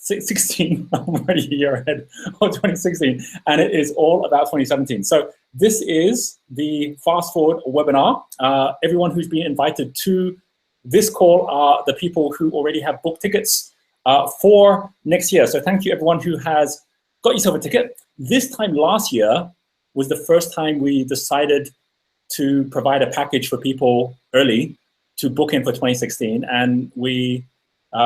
16, I'm already a year ahead of 2016, and it is all about 2017. So this is the Fast Forward webinar. Everyone who's been invited to this call are the people who already have booked tickets for next year. So thank you everyone who has got yourself a ticket. This time last year was the first time we decided to provide a package for people early to book in for 2016, and we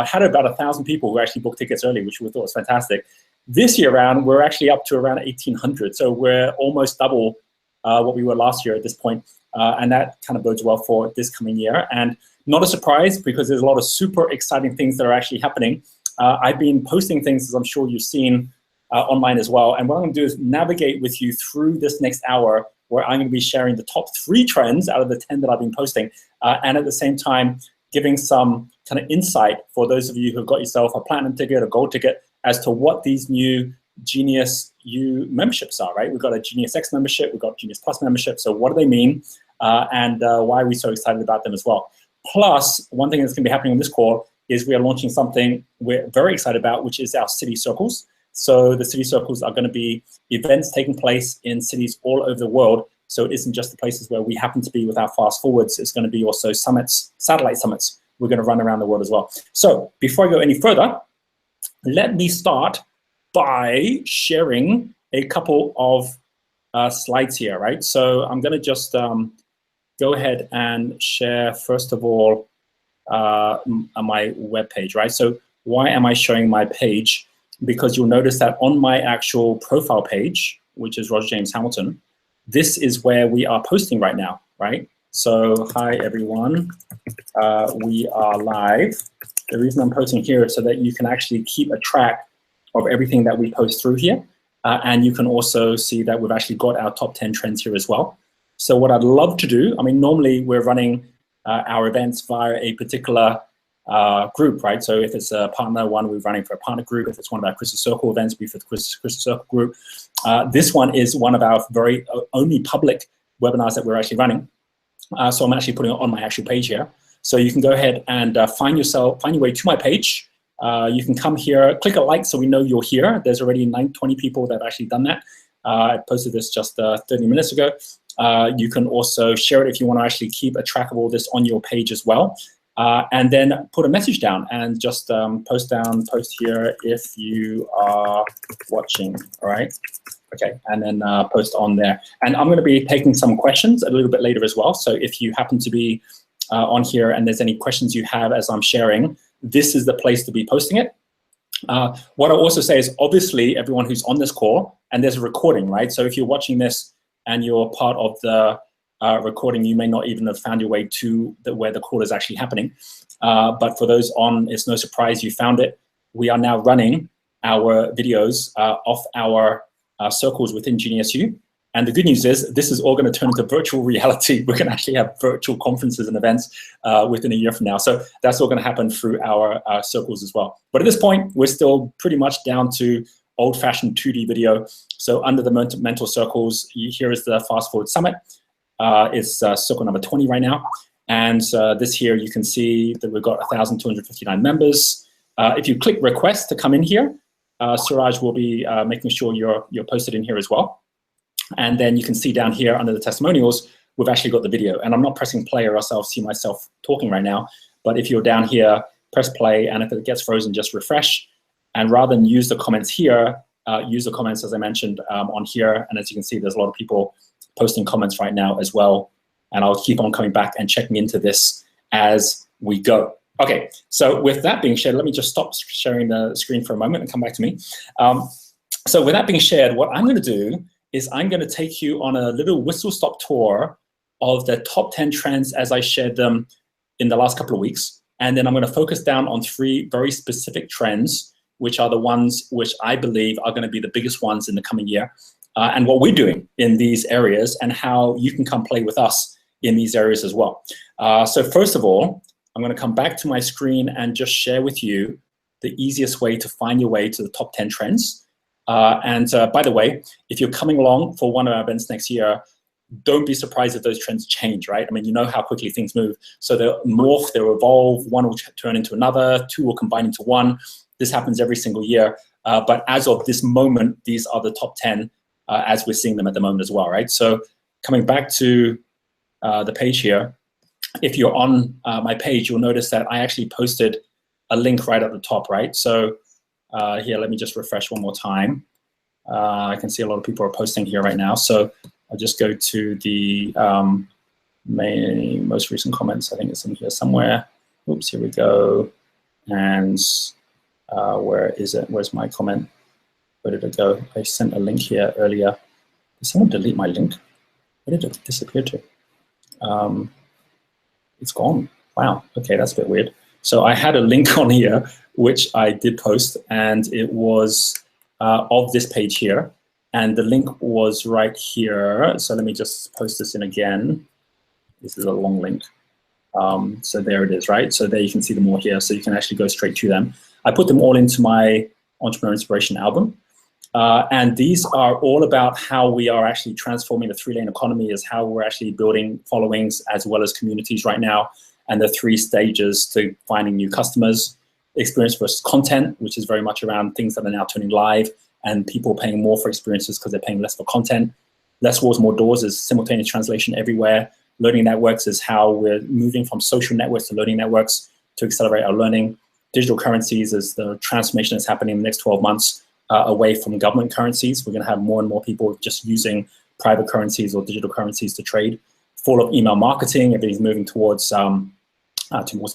had about 1,000 people who actually booked tickets early, which we thought was fantastic. This year around, we're actually up to around 1,800, so we're almost double what we were last year at this point, and that kind of bodes well for this coming year. And not a surprise, because there's a lot of super exciting things that are actually happening. I've been posting things, as I'm sure you've seen, online as well, and what I'm going to do is navigate with you through this next hour, where I'm going to be sharing the top 3 trends out of the 10 that I've been posting, and at the same time giving some kind of insight for those of you who've got yourself a platinum ticket, a gold ticket, as to what these new Genius U memberships are, right? We've got a Genius X membership, we've got Genius Plus membership, so what do they mean, and why are we so excited about them as well? Plus, one thing that's going to be happening on this call is we are launching something we're very excited about, which is our city circles. So the city circles are going to be events taking place in cities all over the world. So it isn't just the places where we happen to be with our fast forwards. It's going to be also summits, satellite summits. We're going to run around the world as well. So before I go any further, let me start by sharing a couple of slides here, right? So I'm going to just go ahead and share, first of all, my web page, right? So why am I showing my page? Because you'll notice that on my actual profile page, which is Roger James Hamilton, this is where we are posting right now, right? So hi everyone, we are live. The reason I'm posting here is so that you can actually keep a track of everything that we post through here. And you can also see that we've actually got our top 10 trends here as well. So what I'd love to do, I mean, normally we're running our events via a particular group, right? So if it's a partner one, we're running for a partner group. If it's one of our Crystal Circle events, we for the Crystal Circle group. This one is one of our very only public webinars that we're actually running. So I'm actually putting it on my actual page here. So you can go ahead and find your way to my page. You can come here, click a like so we know you're here. There's already 20 people that have actually done that. I posted this just 30 minutes ago. You can also share it if you want to actually keep a track of all this on your page as well. And then put a message down and just post here if you are watching, all right? Okay, and then post on there. And I'm gonna be taking some questions a little bit later as well. So if you happen to be on here and there's any questions you have as I'm sharing, this is the place to be posting it. What I'll also say is obviously everyone who's on this call, and there's a recording, right? So if you're watching this and you're part of the recording, you may not even have found your way to where the call is actually happening. But for those on, it's no surprise you found it. We are now running our videos off our circles within Genius U. And the good news is this is all going to turn into virtual reality. We're going to actually have virtual conferences and events within a year from now. So that's all going to happen through our circles as well. But at this point, we're still pretty much down to old-fashioned 2D video. So under the mental circles, here is the Fast Forward Summit. It's circle number 20 right now. And this here, you can see that we've got 1,259 members. If you click request to come in here, Suraj will be making sure you're posted in here as well. And then you can see down here under the testimonials, we've actually got the video. And I'm not pressing play or else I'll see myself talking right now. But if you're down here, press play, and if it gets frozen, just refresh. And rather than use the comments here, use the comments, as I mentioned, on here. And as you can see, there's a lot of people posting comments right now as well. And I'll keep on coming back and checking into this as we go. Okay, so with that being shared, let me just stop sharing the screen for a moment and come back to me. So with that being shared, what I'm gonna do is I'm gonna take you on a little whistle-stop tour of the top 10 trends as I shared them in the last couple of weeks. And then I'm gonna focus down on 3 very specific trends, which are the ones which I believe are gonna be the biggest ones in the coming year. And what we're doing in these areas and how you can come play with us in these areas as well. So first of all, I'm gonna come back to my screen and just share with you the easiest way to find your way to the top 10 trends. By the way, if you're coming along for one of our events next year, don't be surprised if those trends change, right? I mean, you know how quickly things move. So they'll morph, they'll evolve, one will turn into another, 2 will combine into 1. This happens every single year. But as of this moment, these are the top 10 as we're seeing them at the moment as well, right? So coming back to the page here, if you're on my page, you'll notice that I actually posted a link right at the top, right? So here, let me just refresh one more time. I can see a lot of people are posting here right now. So I'll just go to the most recent comments. I think it's in here somewhere. Oops, here we go. And where is it? Where's my comment? Where did it go? I sent a link here earlier. Did someone delete my link? Where did it disappear to? It's gone. Wow. Okay, that's a bit weird. So I had a link on here, which I did post, and it was of this page here. And the link was right here. So let me just post this in again. This is a long link. So there it is, right? So there you can see them all here. So you can actually go straight to them. I put them all into my Entrepreneur Inspiration album. And these are all about how we are actually transforming the 3-lane economy, is how we're actually building followings as well as communities right now, and the 3 stages to finding new customers. Experience versus content, which is very much around things that are now turning live and people paying more for experiences because they're paying less for content. Less walls, more doors is simultaneous translation everywhere. Learning networks is how we're moving from social networks to learning networks to accelerate our learning. Digital currencies is the transformation that's happening in the next 12 months away from government currencies. We're going to have more and more people just using private currencies or digital currencies to trade. Fall of email marketing, everything's moving towards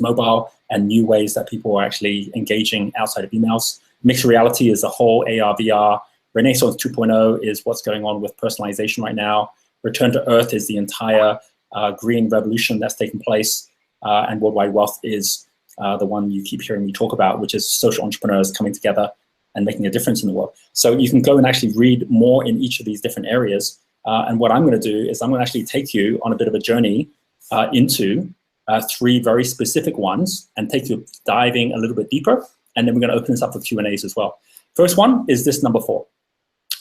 mobile and new ways that people are actually engaging outside of emails. Mixed reality is the whole AR, VR. Renaissance 2.0 is what's going on with personalization right now. Return to Earth is the entire green revolution that's taking place. And worldwide wealth is the one you keep hearing me talk about, which is social entrepreneurs coming together and making a difference in the world. So you can go and actually read more in each of these different areas. And what I'm going to do is I'm going to actually take you on a bit of a journey into 3 very specific ones and take you diving a little bit deeper. And then we're going to open this up for Q&As as well. First one is this number 4.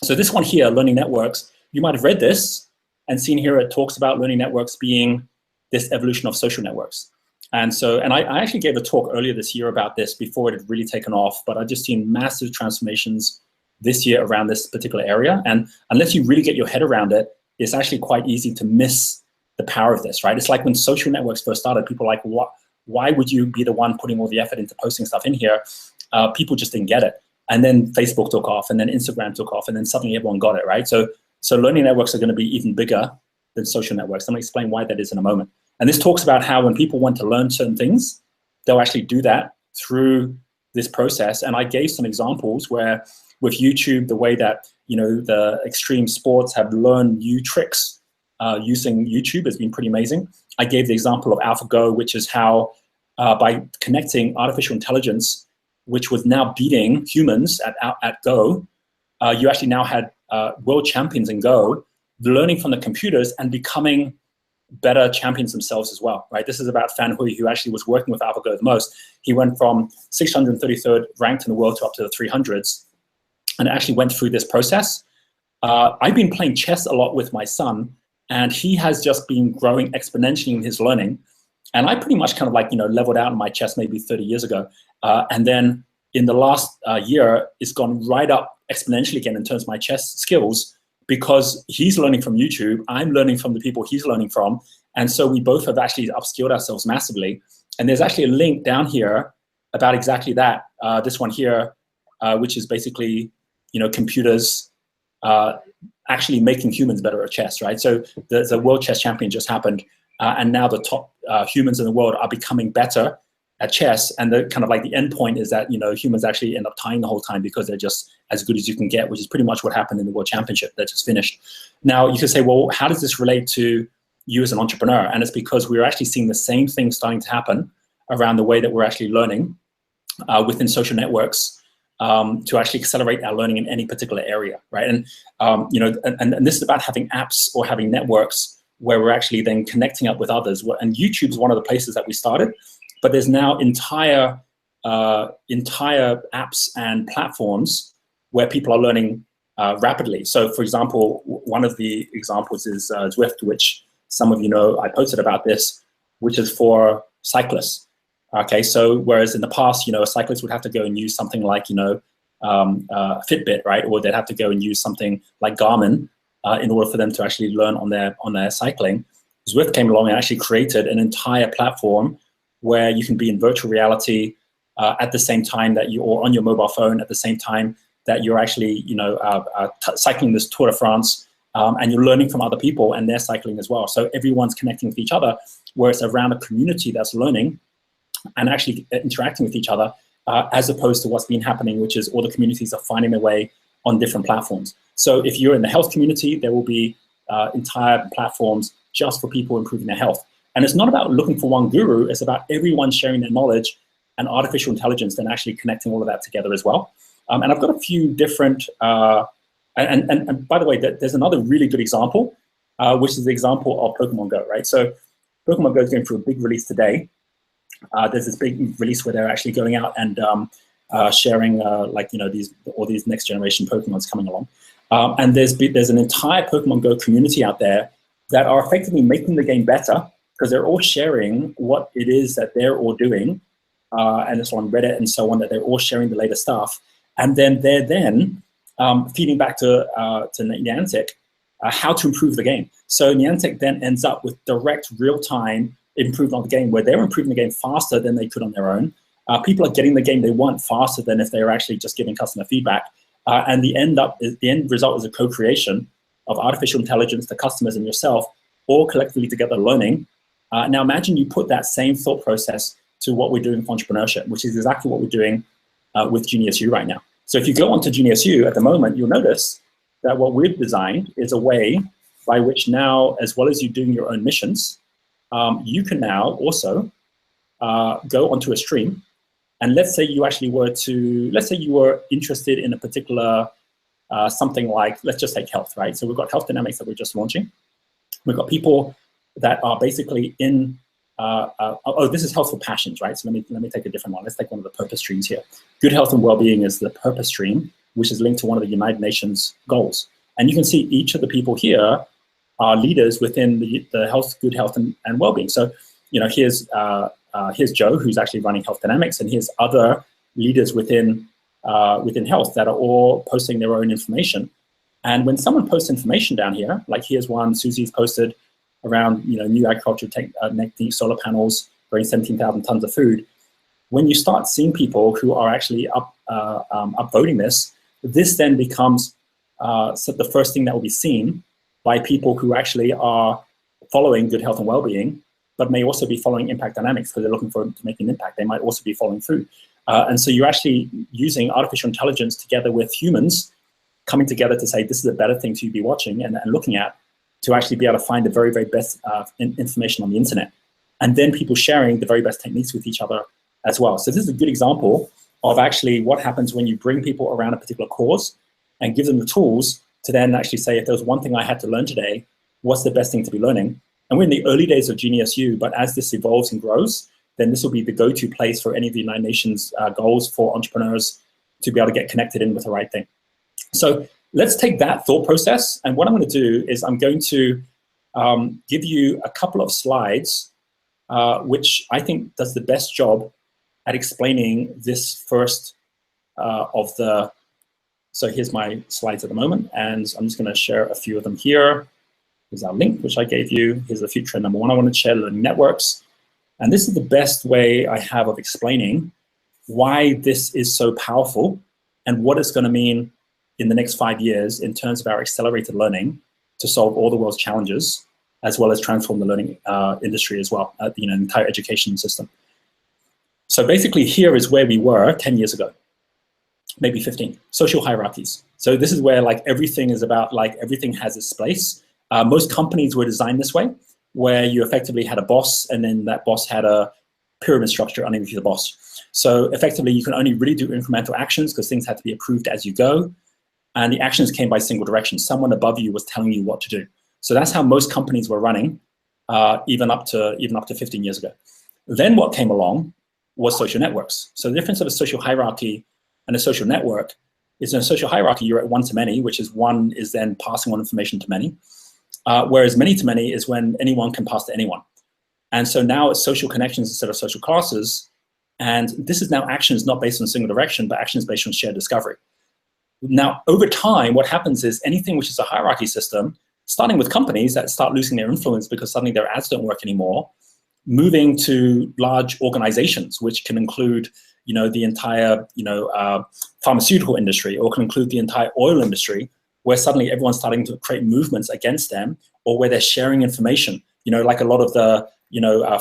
So this one here, learning networks, you might have read this and seen here it talks about learning networks being this evolution of social networks. And so, and I actually gave a talk earlier this year about this before it had really taken off, but I've just seen massive transformations this year around this particular area. And unless you really get your head around it, it's actually quite easy to miss the power of this, right? It's like when social networks first started, people were like, what? Why would you be the one putting all the effort into posting stuff in here? People just didn't get it. And then Facebook took off, and then Instagram took off, and then suddenly everyone got it, right? So learning networks are going to be even bigger than social networks. I'm going to explain why that is in a moment. And this talks about how when people want to learn certain things, they'll actually do that through this process. And I gave some examples where with YouTube, the way that, you know, the extreme sports have learned new tricks using YouTube has been pretty amazing. I gave the example of AlphaGo, which is how by connecting artificial intelligence, which was now beating humans at Go, you actually now had world champions in Go learning from the computers and becoming better champions themselves as well, right? This is about Fan Hui, who actually was working with AlphaGo the most. He went from 633rd ranked in the world to up to the 300s, and actually went through this process. I've been playing chess a lot with my son, and he has just been growing exponentially in his learning. And I pretty much kind of like, you know, leveled out in my chess maybe 30 years ago. And then in the last year, it's gone right up exponentially again in terms of my chess skills, because he's learning from YouTube, I'm learning from the people he's learning from. And so we both have actually upskilled ourselves massively. And there's actually a link down here about exactly that. This one here, which is basically, you know, computers actually making humans better at chess, right? So the World Chess Champion just happened, and now the top humans in the world are becoming better at chess. And the kind of like the end point is that, you know, humans actually end up tying the whole time because they're just as good as you can get, which is pretty much what happened in the World Championship that just finished. Now you could say, well, how does this relate to you as an entrepreneur? And it's because we're actually seeing the same thing starting to happen around the way that we're actually learning within social networks to actually accelerate our learning in any particular area, right? And you know, and this is about having apps or having networks where we're actually then connecting up with others. And YouTube's one of the places that we started, but there's now entire apps and platforms where people are learning rapidly. So, for example, one of the examples is Zwift, which some of you know I posted about this, which is for cyclists. Okay, so whereas in the past, a cyclist would have to go and use something like, Fitbit, right? Or they'd have to go and use something like Garmin in order for them to actually learn on their cycling. Zwift came along and actually created an entire platform where you can be in virtual reality at the same time that you're on your mobile phone, at the same time that you're actually, cycling this Tour de France, and you're learning from other people and they're cycling as well. So everyone's connecting with each other, where it's around a community that's learning and actually interacting with each other, as opposed to what's been happening, which is all the communities are finding their way on different platforms. So if you're in the health community, there will be entire platforms just for people improving their health. And it's not about looking for one guru, it's about everyone sharing their knowledge and artificial intelligence and actually connecting all of that together as well. And I've got a few different, and by the way, there's another really good example, which is the example of Pokemon Go, right? So Pokemon Go is going through a big release today. There's this big release where they're actually going out and sharing all these next generation Pokemons coming along. And there's an entire Pokemon Go community out there that are effectively making the game better because they're all sharing what it is that they're all doing. And it's on Reddit and so on, that they're all sharing the latest stuff. And then they're feeding back to Niantic how to improve the game. So Niantic then ends up with direct real-time improvement on the game, where they're improving the game faster than they could on their own. People are getting the game they want faster than if they were actually just giving customer feedback. And the end result is a co-creation of artificial intelligence, the customers and yourself, all collectively together learning. Now imagine you put that same thought process to what we're doing for entrepreneurship, which is exactly what we're doing with Genius U right now. So if you go onto Genius U at the moment, you'll notice that what we've designed is a way by which now, as well as you doing your own missions, you can now also go onto a stream. And let's say you actually let's say you were interested in a particular something like, let's just take health, right? So we've got Health Dynamics that we're just launching. We've got people that are basically in, this is Health for Passions, right? So let me take a different one. Let's take one of the purpose streams here. Good health and well-being is the purpose stream, which is linked to one of the United Nations goals. And you can see each of the people here are leaders within the good health and well-being. So, here's Joe, who's actually running Health Dynamics, and here's other leaders within health that are all posting their own information. And when someone posts information down here, like here's one, Susie's posted around new agriculture technique, solar panels, growing 17,000 tons of food. When you start seeing people who are actually upvoting this then becomes the first thing that will be seen by people who actually are following good health and well-being, but may also be following impact dynamics because they're looking to make an impact. They might also be following food. And so you're actually using artificial intelligence together with humans coming together to say, this is a better thing to be watching and looking at, to actually be able to find the very, very best information on the internet. And then people sharing the very best techniques with each other as well. So this is a good example of actually what happens when you bring people around a particular cause and give them the tools to then actually say, if there's one thing I had to learn today, what's the best thing to be learning? And we're in the early days of Genius U, but as this evolves and grows, then this will be the go-to place for any of the United Nations goals for entrepreneurs to be able to get connected in with the right thing. So let's take that thought process, and what I'm going to do is I'm going to give you a couple of slides, which I think does the best job at explaining this first of the. So here's my slides at the moment, and I'm just going to share a few of them here. Here's our link, which I gave you. Here's the future number one I want to share, learning networks. And this is the best way I have of explaining why this is so powerful and what it's going to mean in the next 5 years in terms of our accelerated learning to solve all the world's challenges, as well as transform the learning industry as well, the entire education system. So basically here is where we were 10 years ago, maybe 15, social hierarchies. So this is where everything is about, everything has its place. Most companies were designed this way, where you effectively had a boss, and then that boss had a pyramid structure underneath the boss. So effectively, you can only really do incremental actions because things had to be approved as you go. And the actions came by single direction. Someone above you was telling you what to do. So that's how most companies were running, even up to 15 years ago. Then what came along was social networks. So the difference of a social hierarchy and a social network is, in a social hierarchy, you're at one to many, which is one is then passing on information to many. Whereas many to many is when anyone can pass to anyone. And so now it's social connections instead of social classes. And this is now actions not based on single direction, but actions based on shared discovery. Now, over time, what happens is anything which is a hierarchy system, starting with companies that start losing their influence because suddenly their ads don't work anymore, moving to large organizations, which can include, the entire, pharmaceutical industry, or can include the entire oil industry, where suddenly everyone's starting to create movements against them, or where they're sharing information. Like a lot of the,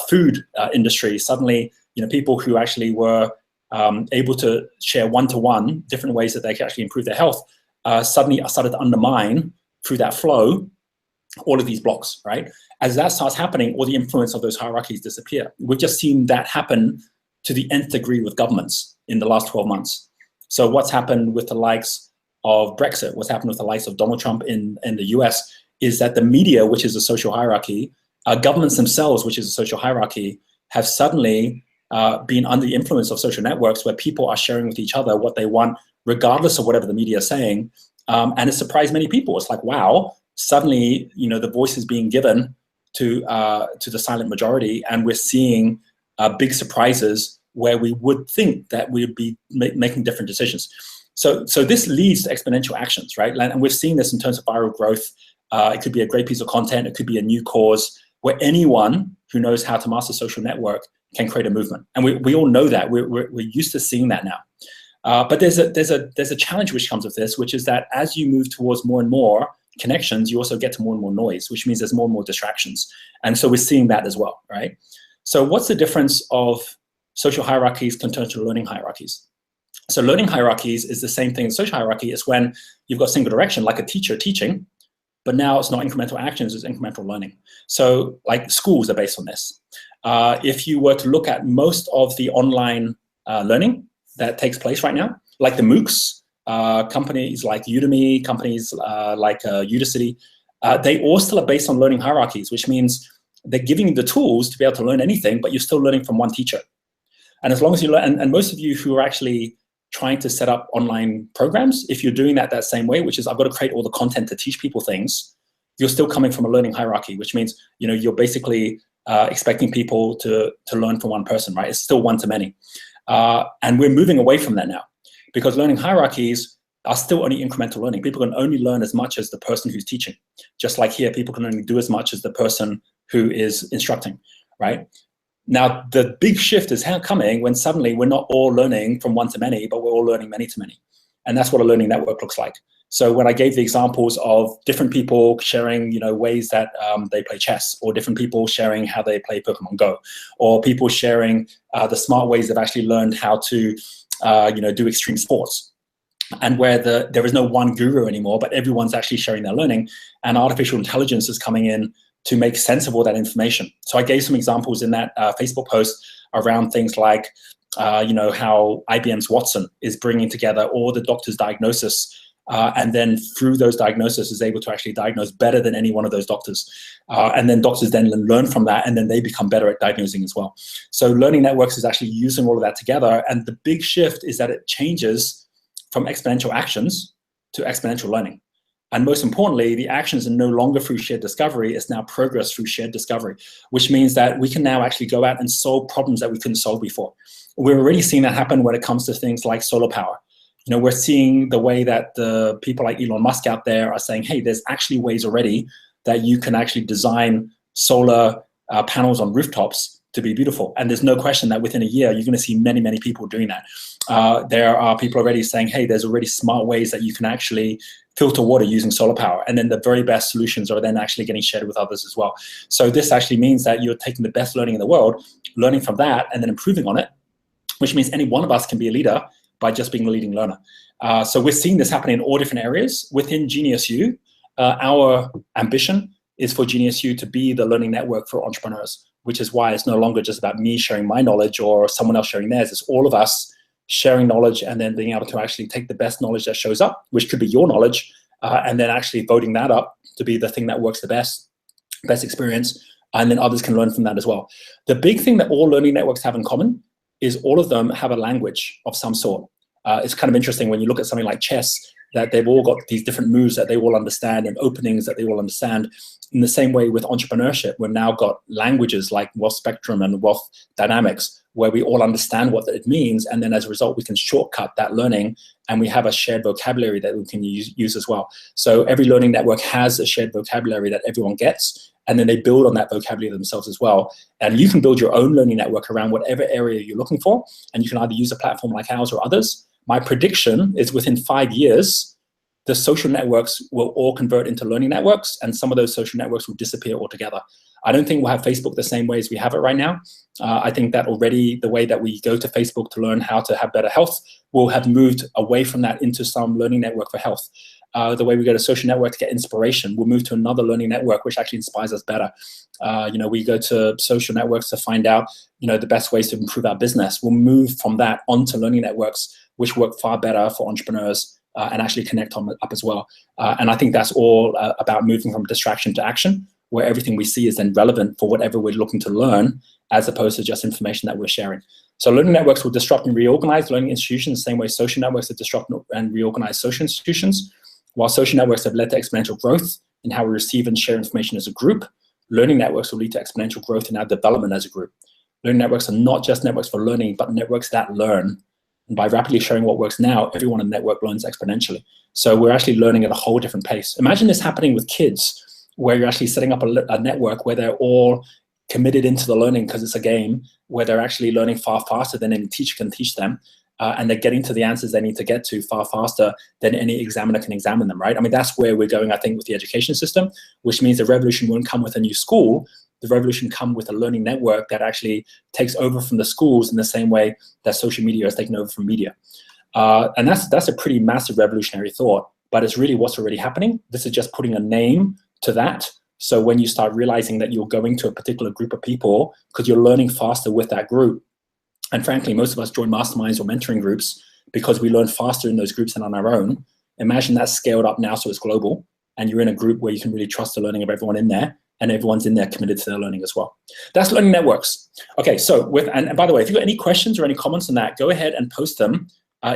food industry, suddenly, people who actually were able to share one-to-one different ways that they can actually improve their health, suddenly started to undermine through that flow all of these blocks, right? As that starts happening, all the influence of those hierarchies disappear. We've just seen that happen to the nth degree with governments in the last 12 months. So what's happened with the likes of Brexit, what's happened with the likes of Donald Trump in the US, is that the media, which is a social hierarchy, governments themselves, which is a social hierarchy, have suddenly been under the influence of social networks where people are sharing with each other what they want, regardless of whatever the media is saying. And it surprised many people. It's like, wow, suddenly, the voice is being given to the silent majority, and we're seeing big surprises where we would think that we'd be making different decisions. So this leads to exponential actions, right? And we've seen this in terms of viral growth. It could be a great piece of content. It could be a new cause where anyone who knows how to master social network can create a movement. And we all know that. We're used to seeing that now. But there's a challenge which comes with this, which is that as you move towards more and more connections, you also get to more and more noise, which means there's more and more distractions. And so we're seeing that as well, right? So what's the difference of social hierarchies compared to learning hierarchies? So learning hierarchies is the same thing as social hierarchy. It's when you've got single direction, like a teacher teaching, but now it's not incremental actions, it's incremental learning. So like schools are based on this. If you were to look at most of the online learning that takes place right now, like the MOOCs, companies like Udemy, companies like Udacity, they all still are based on learning hierarchies, which means they're giving you the tools to be able to learn anything, but you're still learning from one teacher. And as long as you learn, and most of you who are actually trying to set up online programs, if you're doing that same way, which is I've got to create all the content to teach people things, you're still coming from a learning hierarchy, which means you're basically expecting people to learn from one person, right? It's still one to many. And we're moving away from that now, because learning hierarchies are still only incremental learning. People can only learn as much as the person who's teaching. Just like here, people can only do as much as the person who is instructing, right? Now, the big shift is coming when suddenly we're not all learning from one to many, but we're all learning many to many. And that's what a learning network looks like. So when I gave the examples of different people sharing, ways that they play chess, or different people sharing how they play Pokemon Go, or people sharing the smart ways they've actually learned how to, do extreme sports, and where there is no one guru anymore, but everyone's actually sharing their learning, and artificial intelligence is coming in to make sense of all that information. So I gave some examples in that Facebook post around things like, how IBM's Watson is bringing together all the doctor's diagnosis, and then through those diagnoses is able to actually diagnose better than any one of those doctors. And then doctors then learn from that, and then they become better at diagnosing as well. So learning networks is actually using all of that together. And the big shift is that it changes from exponential actions to exponential learning. And most importantly, the actions are no longer through shared discovery, it's now progress through shared discovery, which means that we can now actually go out and solve problems that we couldn't solve before. We're already seeing that happen when it comes to things like solar power. We're seeing the way that the people like Elon Musk out there are saying, hey, there's actually ways already that you can actually design solar panels on rooftops to be beautiful. And there's no question that within a year, you're going to see many, many people doing that. There are people already saying, hey, there's already smart ways that you can actually filter water using solar power. And then the very best solutions are then actually getting shared with others as well. So this actually means that you're taking the best learning in the world, learning from that, and then improving on it, which means any one of us can be a leader by just being a leading learner. So we're seeing this happen in all different areas. Within Genius U, our ambition is for Genius U to be the learning network for entrepreneurs, which is why it's no longer just about me sharing my knowledge or someone else sharing theirs. It's all of us sharing knowledge and then being able to actually take the best knowledge that shows up, which could be your knowledge, and then actually voting that up to be the thing that works the best experience, and then others can learn from that as well. The big thing that all learning networks have in common is all of them have a language of some sort. It's kind of interesting when you look at something like chess. that they've all got these different moves that they all understand and openings that they all understand. In the same way with entrepreneurship, we've now got languages like wealth spectrum and wealth dynamics, where we all understand what it means. And then as a result, we can shortcut that learning, and we have a shared vocabulary that we can use as well. So every learning network has a shared vocabulary that everyone gets, and then they build on that vocabulary themselves as well. And you can build your own learning network around whatever area you're looking for, and you can either use a platform like ours or others. My prediction is within 5 years, the social networks will all convert into learning networks, and some of those social networks will disappear altogether. I don't think we'll have Facebook the same way as we have it right now. I think that already the way that we go to Facebook to learn how to have better health will have moved away from that into some learning network for health. The way we go to social network to get inspiration, we'll move to another learning network which actually inspires us better. We go to social networks to find out, the best ways to improve our business. We'll move from that onto learning networks, which work far better for entrepreneurs and actually connect up as well. And I think that's all about moving from distraction to action, where everything we see is then relevant for whatever we're looking to learn, as opposed to just information that we're sharing. So learning networks will disrupt and reorganize learning institutions the same way social networks have disrupt and reorganize social institutions. While social networks have led to exponential growth in how we receive and share information as a group, learning networks will lead to exponential growth in our development as a group. Learning networks are not just networks for learning, but networks that learn. And by rapidly sharing what works now, everyone in the network learns exponentially. So we're actually learning at a whole different pace. Imagine this happening with kids, where you're actually setting up a network where they're all committed into the learning because it's a game, where they're actually learning far faster than any teacher can teach them. And they're getting to the answers they need to get to far faster than any examiner can examine them, right? I mean, that's where we're going, I think, with the education system, which means the revolution won't come with a new school. The revolution come with a learning network that actually takes over from the schools in the same way that social media has taken over from media. And that's a pretty massive revolutionary thought, but it's really what's already happening. This is just putting a name to that. So when you start realizing that you're going to a particular group of people because you're learning faster with that group, and frankly, most of us join masterminds or mentoring groups because we learn faster in those groups than on our own. Imagine that's scaled up now so it's global, and you're in a group where you can really trust the learning of everyone in there, and everyone's in there committed to their learning as well. That's learning networks. Okay, so and by the way, if you've got any questions or any comments on that, go ahead and post them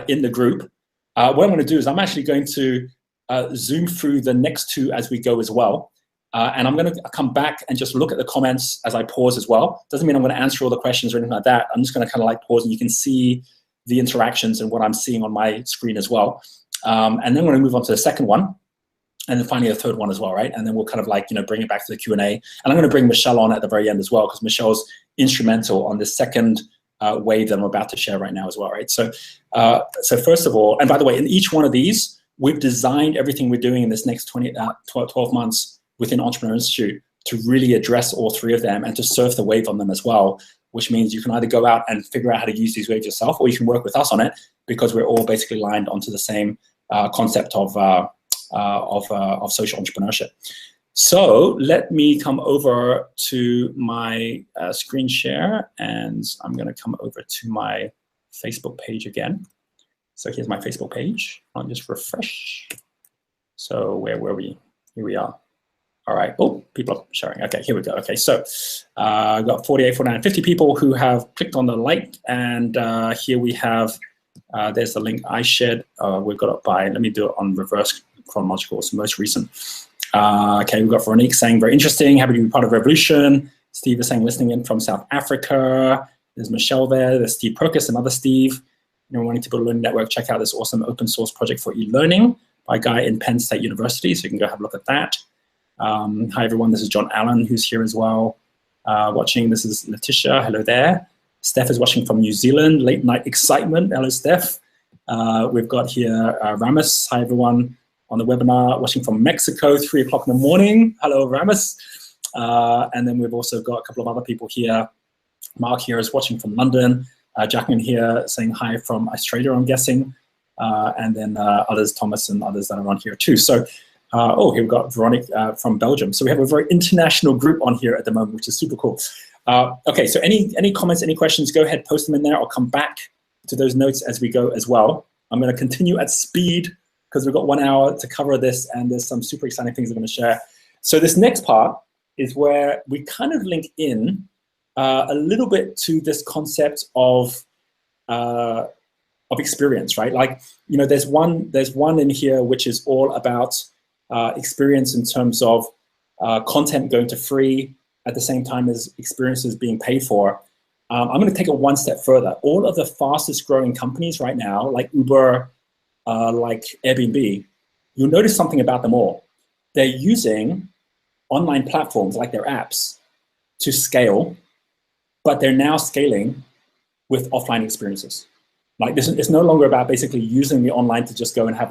in the group. What I'm going to do is I'm actually going to zoom through the next two as we go as well. And I'm going to come back and just look at the comments as I pause as well. Doesn't mean I'm going to answer all the questions or anything like that. I'm just going to kind of like pause, and you can see the interactions and what I'm seeing on my screen as well. And then we're going to move on to the second one, and then finally the third one as well, right? And then we'll kind of like, bring it back to the Q&A. And I'm going to bring Michelle on at the very end as well, because Michelle's instrumental on this second wave that I'm about to share right now as well, right? So, so first of all, and by the way, in each one of these, we've designed everything we're doing in this next 12 months within Entrepreneur Institute to really address all three of them and to surf the wave on them as well, which means you can either go out and figure out how to use these waves yourself, or you can work with us on it, because we're all basically lined onto the same concept of social entrepreneurship. So let me come over to my screen share, and I'm going to come over to my Facebook page again. So here's my Facebook page. I'll just refresh. So where were we? Here we are. All right. Oh, people are sharing. Okay, here we go. Okay, so I've got 48, 49, 50 people who have clicked on the like, and here we have, there's the link I shared. We've got it by, let me do it on reverse chronological, so most recent. Okay, we've got Veronique saying, very interesting, happy to be part of Revolution. Steve is saying, listening in from South Africa. There's Michelle there. There's Steve Perkis, another Steve. Wanting to build a learning network, check out this awesome open source project for e-learning by a guy in Penn State University, so you can go have a look at that. Hi everyone, this is John Allen who's here as well watching. This is Letitia, hello there. Steph is watching from New Zealand, late night excitement, hello Steph. We've got here Ramis, hi everyone on the webinar, watching from Mexico, 3 o'clock in the morning, hello Ramis. And then we've also got a couple of other people here. Mark here is watching from London, Jacqueline here saying hi from Australia, I'm guessing. And then others, Thomas and others that are on here too. So oh, here we've got Veronique from Belgium. So we have a very international group on here at the moment, which is super cool. Okay, so any comments, any questions, go ahead, post them in there. I'll come back to those notes as we go as well. I'm going to continue at speed because we've got 1 hour to cover this, and there's some super exciting things I'm going to share. So this next part is where we kind of link in a little bit to this concept of of experience, right? Like, you know, there's one in here which is all about experience in terms of content going to free at the same time as experiences being paid for. I'm going to take it one step further. All of the fastest growing companies right now, like Uber, like Airbnb, you'll notice something about them all. They're using online platforms like their apps to scale, but they're now scaling with offline experiences. Like this, it's no longer about basically using the online to just go and have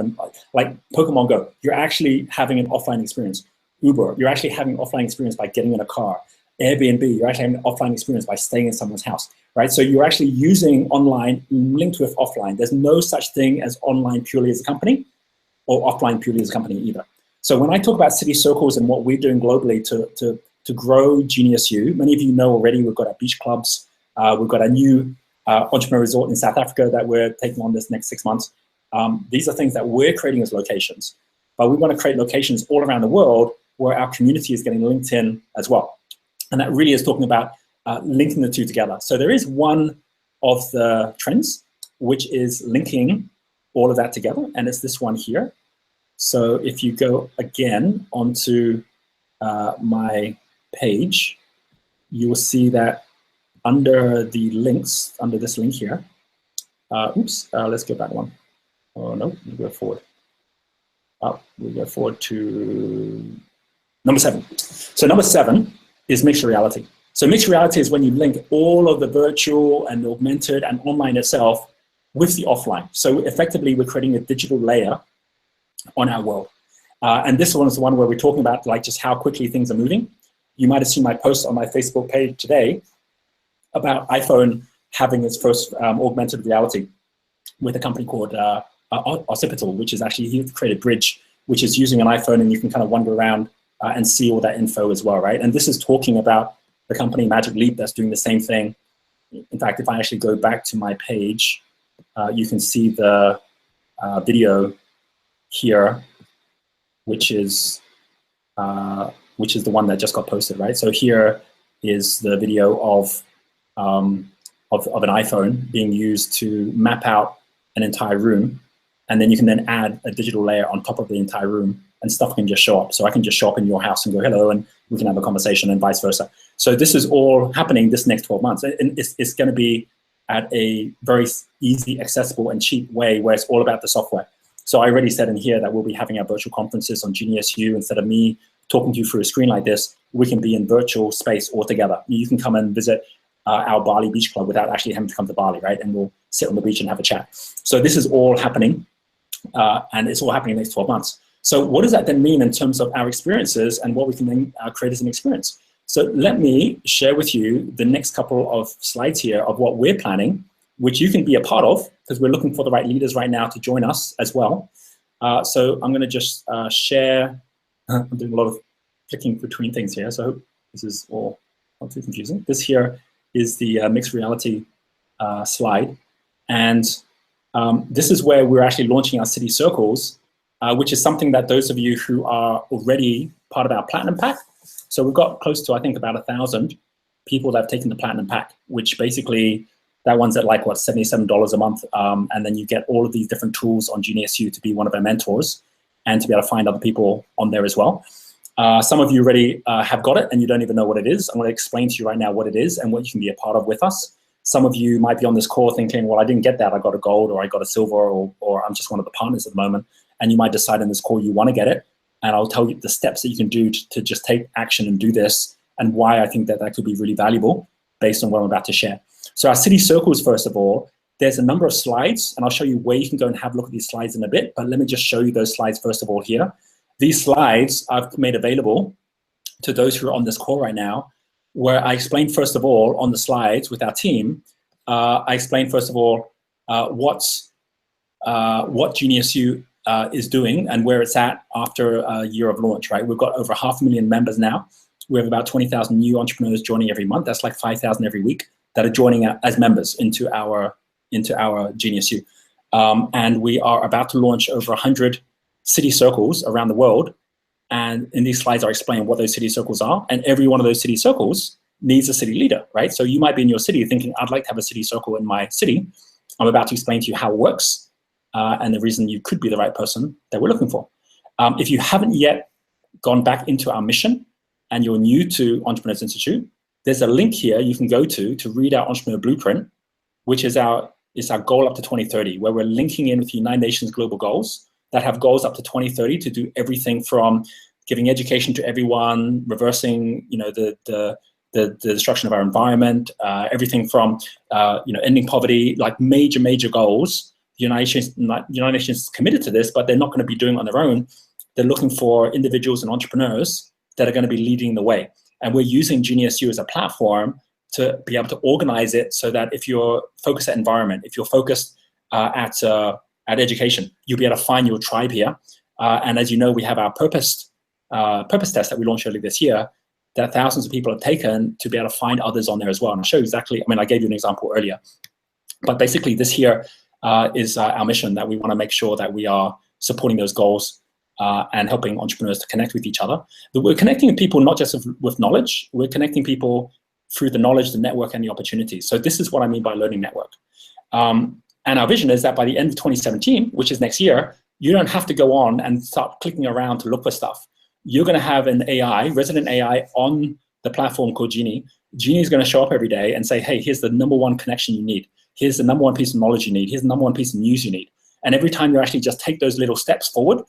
like Pokemon Go. You're actually having an offline experience. Uber, you're actually having an offline experience by getting in a car. Airbnb, you're actually having an offline experience by staying in someone's house, right? So you're actually using online linked with offline. There's no such thing as online purely as a company or offline purely as a company either. So when I talk about city circles and what we're doing globally to grow Genius U, many of you know already we've got our beach clubs, we've got a new entrepreneur resort in South Africa that we're taking on this next 6 months. These are things that we're creating as locations, but we want to create locations all around the world where our community is getting linked in as well. And that really is talking about linking the two together. So there is one of the trends, which is linking all of that together, and it's this one here. So if you go again onto my page, you will see that under the links, under this link here, let's go back one. Oh no, we go forward. We go forward to number 7. So number 7 is mixed reality. So mixed reality is when you link all of the virtual and augmented and online itself with the offline. So effectively, we're creating a digital layer on our world. And this one is the one where we're talking about like just how quickly things are moving. You might have seen my post on my Facebook page today about iPhone having its first augmented reality with a company called Occipital, which is actually created Bridge, which is using an iPhone, and you can kind of wander around and see all that info as well, right? And this is talking about the company Magic Leap that's doing the same thing. In fact, if I actually go back to my page, you can see the video here, which is the one that just got posted, right? So here is the video of an iPhone being used to map out an entire room, and then you can then add a digital layer on top of the entire room, and stuff can just show up. So I can just show up in your house and go hello, and we can have a conversation, and vice versa. So this is all happening this next 12 months, and it's going to be at a very easy, accessible, and cheap way where it's all about the software. So I already said in here that we'll be having our virtual conferences on Genius U. Instead of me talking to you through a screen like this, we can be in virtual space altogether. You can come and visit our Bali Beach Club without actually having to come to Bali, right? And we'll sit on the beach and have a chat. So this is all happening, and it's all happening in the next 12 months. So what does that then mean in terms of our experiences and what we can then create as an experience? So let me share with you the next couple of slides here of what we're planning, which you can be a part of, because we're looking for the right leaders right now to join us as well. So I'm going to just share. I'm doing a lot of clicking between things here, so I hope this is all not too confusing. This here is the mixed reality slide, and this is where we're actually launching our city circles, which is something that those of you who are already part of our Platinum Pack, so we've got close to, I think, about 1,000 people that have taken the Platinum Pack, which basically, that one's at like, what, $77 a month, and then you get all of these different tools on Genius U to be one of our mentors and to be able to find other people on there as well. Some of you already have got it and you don't even know what it is. I'm going to explain to you right now what it is and what you can be a part of with us. Some of you might be on this call thinking, well, I didn't get that. I got a gold, or I got a silver, or I'm just one of the partners at the moment. And you might decide in this call you want to get it. And I'll tell you the steps that you can do to just take action and do this, and why I think that that could be really valuable based on what I'm about to share. So our city circles, first of all, there's a number of slides, and I'll show you where you can go and have a look at these slides in a bit, but let me just show you those slides first of all here. These slides I've made available to those who are on this call right now, where I explain first of all on the slides with our team, I explain first of all what Genius U is doing and where it's at after a year of launch, right? We've got over 500,000 members now. We have about 20,000 new entrepreneurs joining every month. That's like 5,000 every week that are joining as members into our Genius U. And we are about to launch over 100 city circles around the world. And in these slides, I explain what those city circles are. And every one of those city circles needs a city leader, right? So you might be in your city thinking, I'd like to have a city circle in my city. I'm about to explain to you how it works and the reason you could be the right person that we're looking for. If you haven't yet gone back into our mission and you're new to Entrepreneurs Institute, there's a link here you can go to read our Entrepreneur Blueprint, which is our goal up to 2030, where we're linking in with the United Nations global goals that have goals up to 2030 to do everything from giving education to everyone, reversing, the destruction of our environment, everything from, ending poverty, like major goals. The United Nations is committed to this, but they're not going to be doing it on their own. They're looking for individuals and entrepreneurs that are going to be leading the way. And we're using GeniusU as a platform to be able to organize it so that if you're focused at environment, if you're focused at education, you'll be able to find your tribe here. And as you know, we have our purpose test that we launched earlier this year that thousands of people have taken to be able to find others on there as well. And I'll show you exactly, I gave you an example earlier. But basically this here is our mission, that we want to make sure that we are supporting those goals and helping entrepreneurs to connect with each other. But we're connecting people not just with knowledge, we're connecting people through the knowledge, the network, and the opportunities. So this is what I mean by learning network. And our vision is that by the end of 2017, which is next year, you don't have to go on and start clicking around to look for stuff. You're going to have an AI, resident AI, on the platform called Genie. Genie is going to show up every day and say, hey, here's the #1 connection you need. Here's the #1 piece of knowledge you need. Here's the #1 piece of news you need. And every time you actually just take those little steps forward,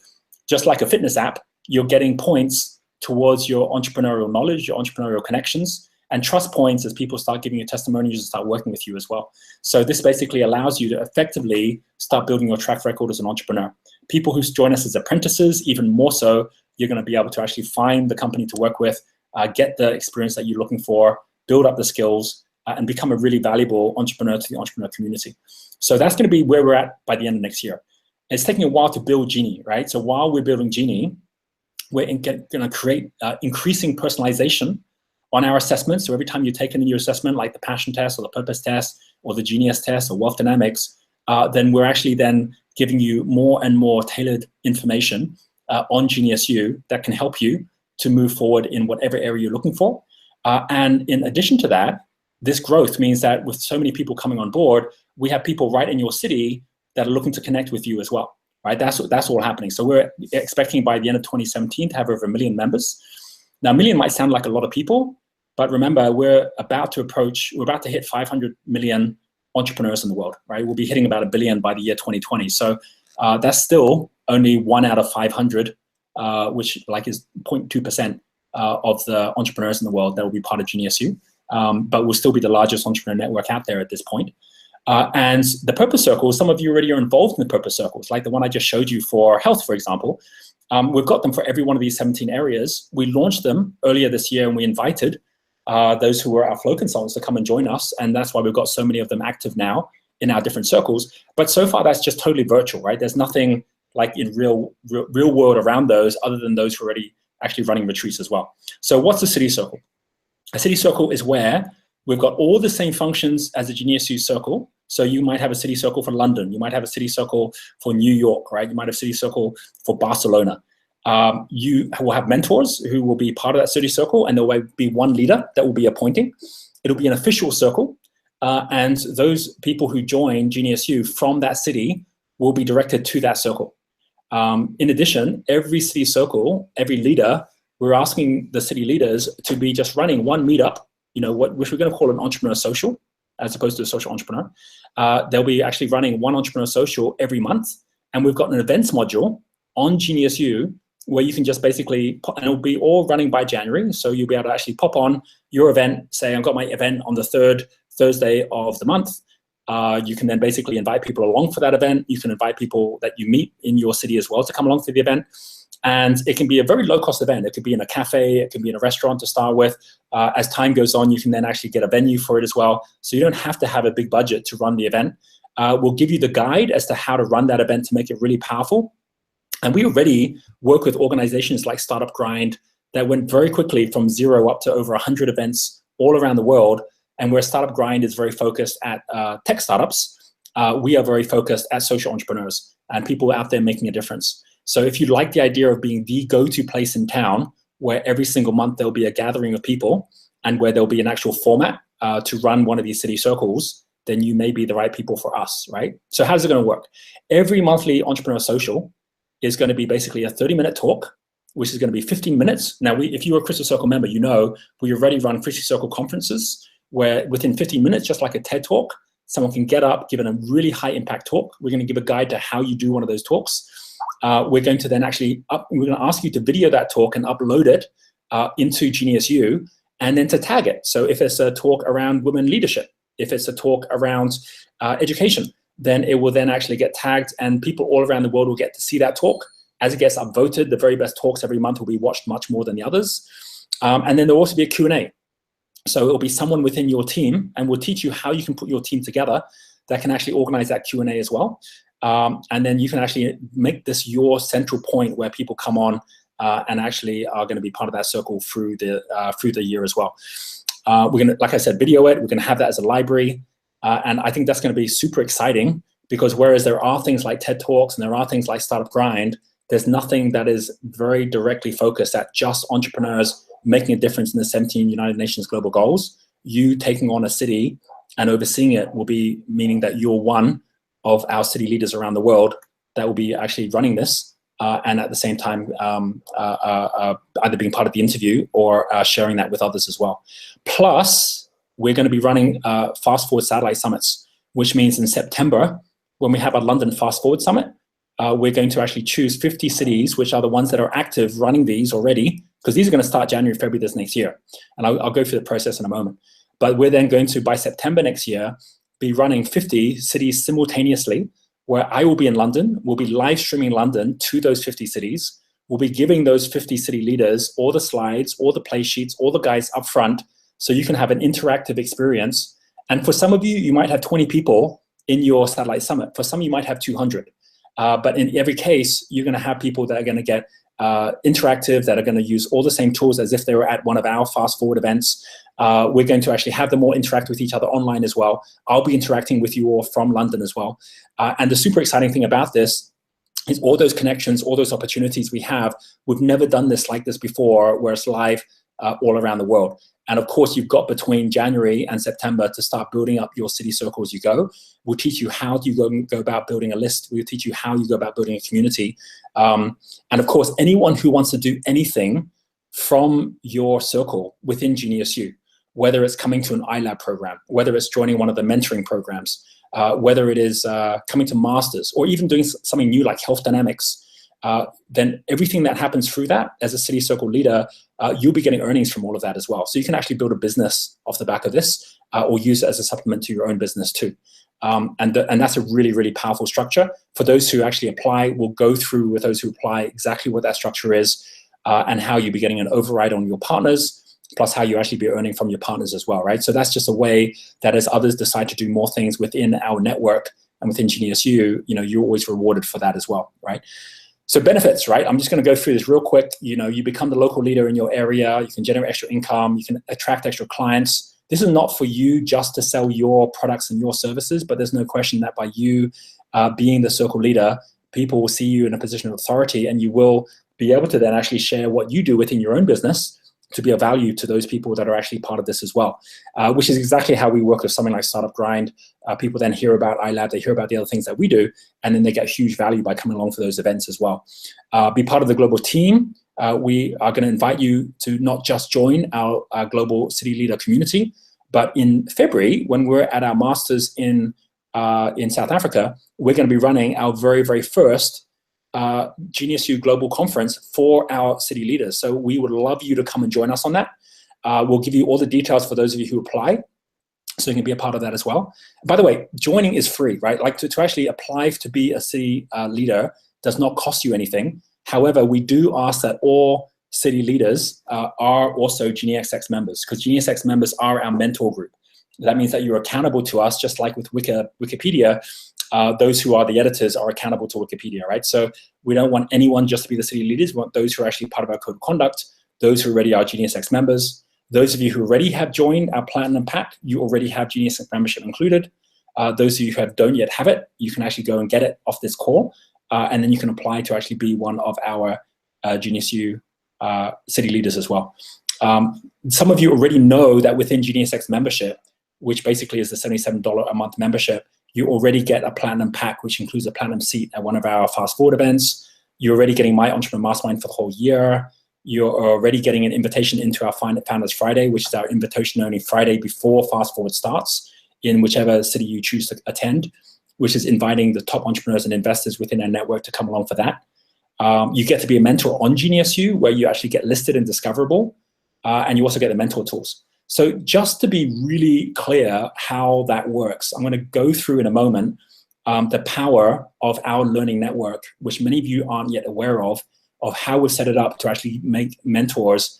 just like a fitness app, you're getting points towards your entrepreneurial knowledge, your entrepreneurial connections, and trust points as people start giving you testimonials and start working with you as well. So this basically allows you to effectively start building your track record as an entrepreneur. People who join us as apprentices, even more so, you're going to be able to actually find the company to work with, get the experience that you're looking for, build up the skills, and become a really valuable entrepreneur to the entrepreneur community. So that's going to be where we're at by the end of next year. It's taking a while to build Genie, right? So while we're building Genie, we're going to create increasing personalization on our assessments. So every time you take in your assessment, like the passion test or the purpose test or the genius test or wealth dynamics, then we're actually then giving you more and more tailored information on GeniusU that can help you to move forward in whatever area you're looking for. And in addition to that, this growth means that with so many people coming on board, we have people right in your city that are looking to connect with you as well, right? That's all happening. So we're expecting by the end of 2017 to have over 1 million members. Now, 1 million might sound like a lot of people, but remember, we're about to hit 500 million entrepreneurs in the world, right? We'll be hitting about 1 billion by the year 2020. So that's still only 1 out of 500, which is 0.2% of the entrepreneurs in the world that will be part of GeniusU. But we'll still be the largest entrepreneur network out there at this point. And the purpose circles, some of you already are involved in the purpose circles, like the one I just showed you for health, for example. We've got them for every one of these 17 areas. We launched them earlier this year, and we invited those who were our flow consultants to come and join us. And that's why we've got so many of them active now in our different circles. But so far, that's just totally virtual, right? There's nothing like in real world around those other than those who are already actually running retreats as well. So what's a city circle? A city circle is where we've got all the same functions as a GeniusU circle. So you might have a city circle for London. You might have a city circle for New York, right? You might have a city circle for Barcelona. You will have mentors who will be part of that city circle, and there will be one leader that will be appointing. It'll be an official circle, and those people who join GeniusU from that city will be directed to that circle. In addition, every city circle, every leader, we're asking the city leaders to be just running one meetup, which we're going to call an entrepreneur social, as opposed to a social entrepreneur. They'll be actually running one entrepreneur social every month, and we've got an events module on GeniusU where you can just basically, and it'll be all running by January, so you'll be able to actually pop on your event, say I've got my event on the 3rd Thursday of the month. You can then basically invite people along for that event. You can invite people that you meet in your city as well to come along to the event. And it can be a very low-cost event. It could be in a cafe. It can be in a restaurant to start with. As time goes on, you can then actually get a venue for it as well. So you don't have to have a big budget to run the event. We'll give you the guide as to how to run that event to make it really powerful. And we already work with organizations like Startup Grind that went very quickly from 0 up to over 100 events all around the world. And where Startup Grind is very focused at tech startups, we are very focused at social entrepreneurs and people out there making a difference. So if you like the idea of being the go-to place in town where every single month there'll be a gathering of people and where there'll be an actual format to run one of these city circles, then you may be the right people for us, right? So how's it going to work? Every monthly Entrepreneur Social is going to be basically a 30-minute talk, which is going to be 15 minutes. Now, if you're a Crystal Circle member, you know we already run Crystal Circle conferences where within 15 minutes, just like a TED Talk, someone can get up, give a really high impact talk. We're going to give a guide to how you do one of those talks. We're going to then we're going to ask you to video that talk and upload it into Genius U, and then to tag it. So if it's a talk around women leadership, if it's a talk around education, then it will then actually get tagged, and people all around the world will get to see that talk. As it gets upvoted, the very best talks every month will be watched much more than the others. And then there'll also be a Q&A. So it'll be someone within your team, and we'll teach you how you can put your team together that can actually organize that Q&A as well. And then you can actually make this your central point where people come on and actually are going to be part of that circle through the year as well. We're going to, like I said, video it. We're going to have that as a library. And I think that's going to be super exciting, because whereas there are things like TED Talks and there are things like Startup Grind, there's nothing that is very directly focused at just entrepreneurs making a difference in the 17 United Nations Global Goals. You taking on a city and overseeing it will be meaning that you're one of our city leaders around the world that will be actually running this, and at the same time either being part of the interview or sharing that with others as well. Plus, we're going to be running Fast Forward Satellite Summits, which means in September, when we have our London Fast Forward Summit, we're going to actually choose 50 cities, which are the ones that are active running these already, because these are going to start January, February this next year. And I'll go through the process in a moment. But we're then going to, by September next year, be running 50 cities simultaneously, where I will be in London. We'll be live streaming London to those 50 cities. We'll be giving those 50 city leaders all the slides, all the play sheets, all the guides up front, so you can have an interactive experience. And for some of you, you might have 20 people in your satellite summit. For some, you might have 200. But in every case, you're going to have people that are going to get interactive, that are going to use all the same tools as if they were at one of our Fast Forward events. We're going to actually have them all interact with each other online as well. I'll be interacting with you all from London as well. And the super exciting thing about this is all those connections, all those opportunities we have. We've never done this like this before, where it's live all around the world. And of course, you've got between January and September to start building up your city circle as you go. We'll teach you how you go about building a list. We'll teach you how you go about building a community. And of course, anyone who wants to do anything from your circle within Genius U, whether it's coming to an iLab program, whether it's joining one of the mentoring programs, whether it is coming to masters, or even doing something new like health dynamics, then everything that happens through that as a city circle leader, you'll be getting earnings from all of that as well. So you can actually build a business off the back of this, or use it as a supplement to your own business too. And that's a really, really powerful structure. For those who actually apply, we'll go through with those who apply exactly what that structure is, and how you'll be getting an override on your partners, plus how you actually be earning from your partners as well, right? So that's just a way that as others decide to do more things within our network and within Genius U, you're always rewarded for that as well, right? So benefits, right? I'm just going to go through this real quick. You become the local leader in your area. You can generate extra income. You can attract extra clients. This is not for you just to sell your products and your services, but there's no question that by you being the circle leader, people will see you in a position of authority, and you will be able to then actually share what you do within your own business to be of value to those people that are actually part of this as well, which is exactly how we work with something like Startup Grind. People then hear about iLab, they hear about the other things that we do, and then they get huge value by coming along for those events as well. Be part of the global team. We are going to invite you to not just join our global city leader community, but in February, when we're at our masters in South Africa, we're going to be running our very, very first Genius U Global Conference for our city leaders. So we would love you to come and join us on that. We'll give you all the details for those of you who apply, so you can be a part of that as well. By the way, joining is free, right? Like to actually apply to be a city leader does not cost you anything. However, we do ask that all city leaders are also GeniusX members, because GeniusX members are our mentor group. That means that you're accountable to us, just like with Wikipedia. Those who are the editors are accountable to Wikipedia, right? So we don't want anyone just to be the city leaders. We want those who are actually part of our code of conduct, those who already are GeniusX members. Those of you who already have joined our Platinum Pack, you already have GeniusX membership included. Those of you who don't yet have it, you can actually go and get it off this call, and then you can apply to actually be one of our Genius U city leaders as well. Some of you already know that within GeniusX membership, which basically is the $77 a month membership, you already get a platinum pack, which includes a platinum seat at one of our Fast Forward events. You're already getting my Entrepreneur Mastermind for the whole year. You're already getting an invitation into our Founders Friday, which is our invitation-only Friday before Fast Forward starts in whichever city you choose to attend, which is inviting the top entrepreneurs and investors within our network to come along for that. You get to be a mentor on Genius U, where you actually get listed and discoverable, and you also get the mentor tools. So just to be really clear how that works, I'm going to go through in a moment the power of our learning network, which many of you aren't yet aware of how we've set it up to actually make mentors,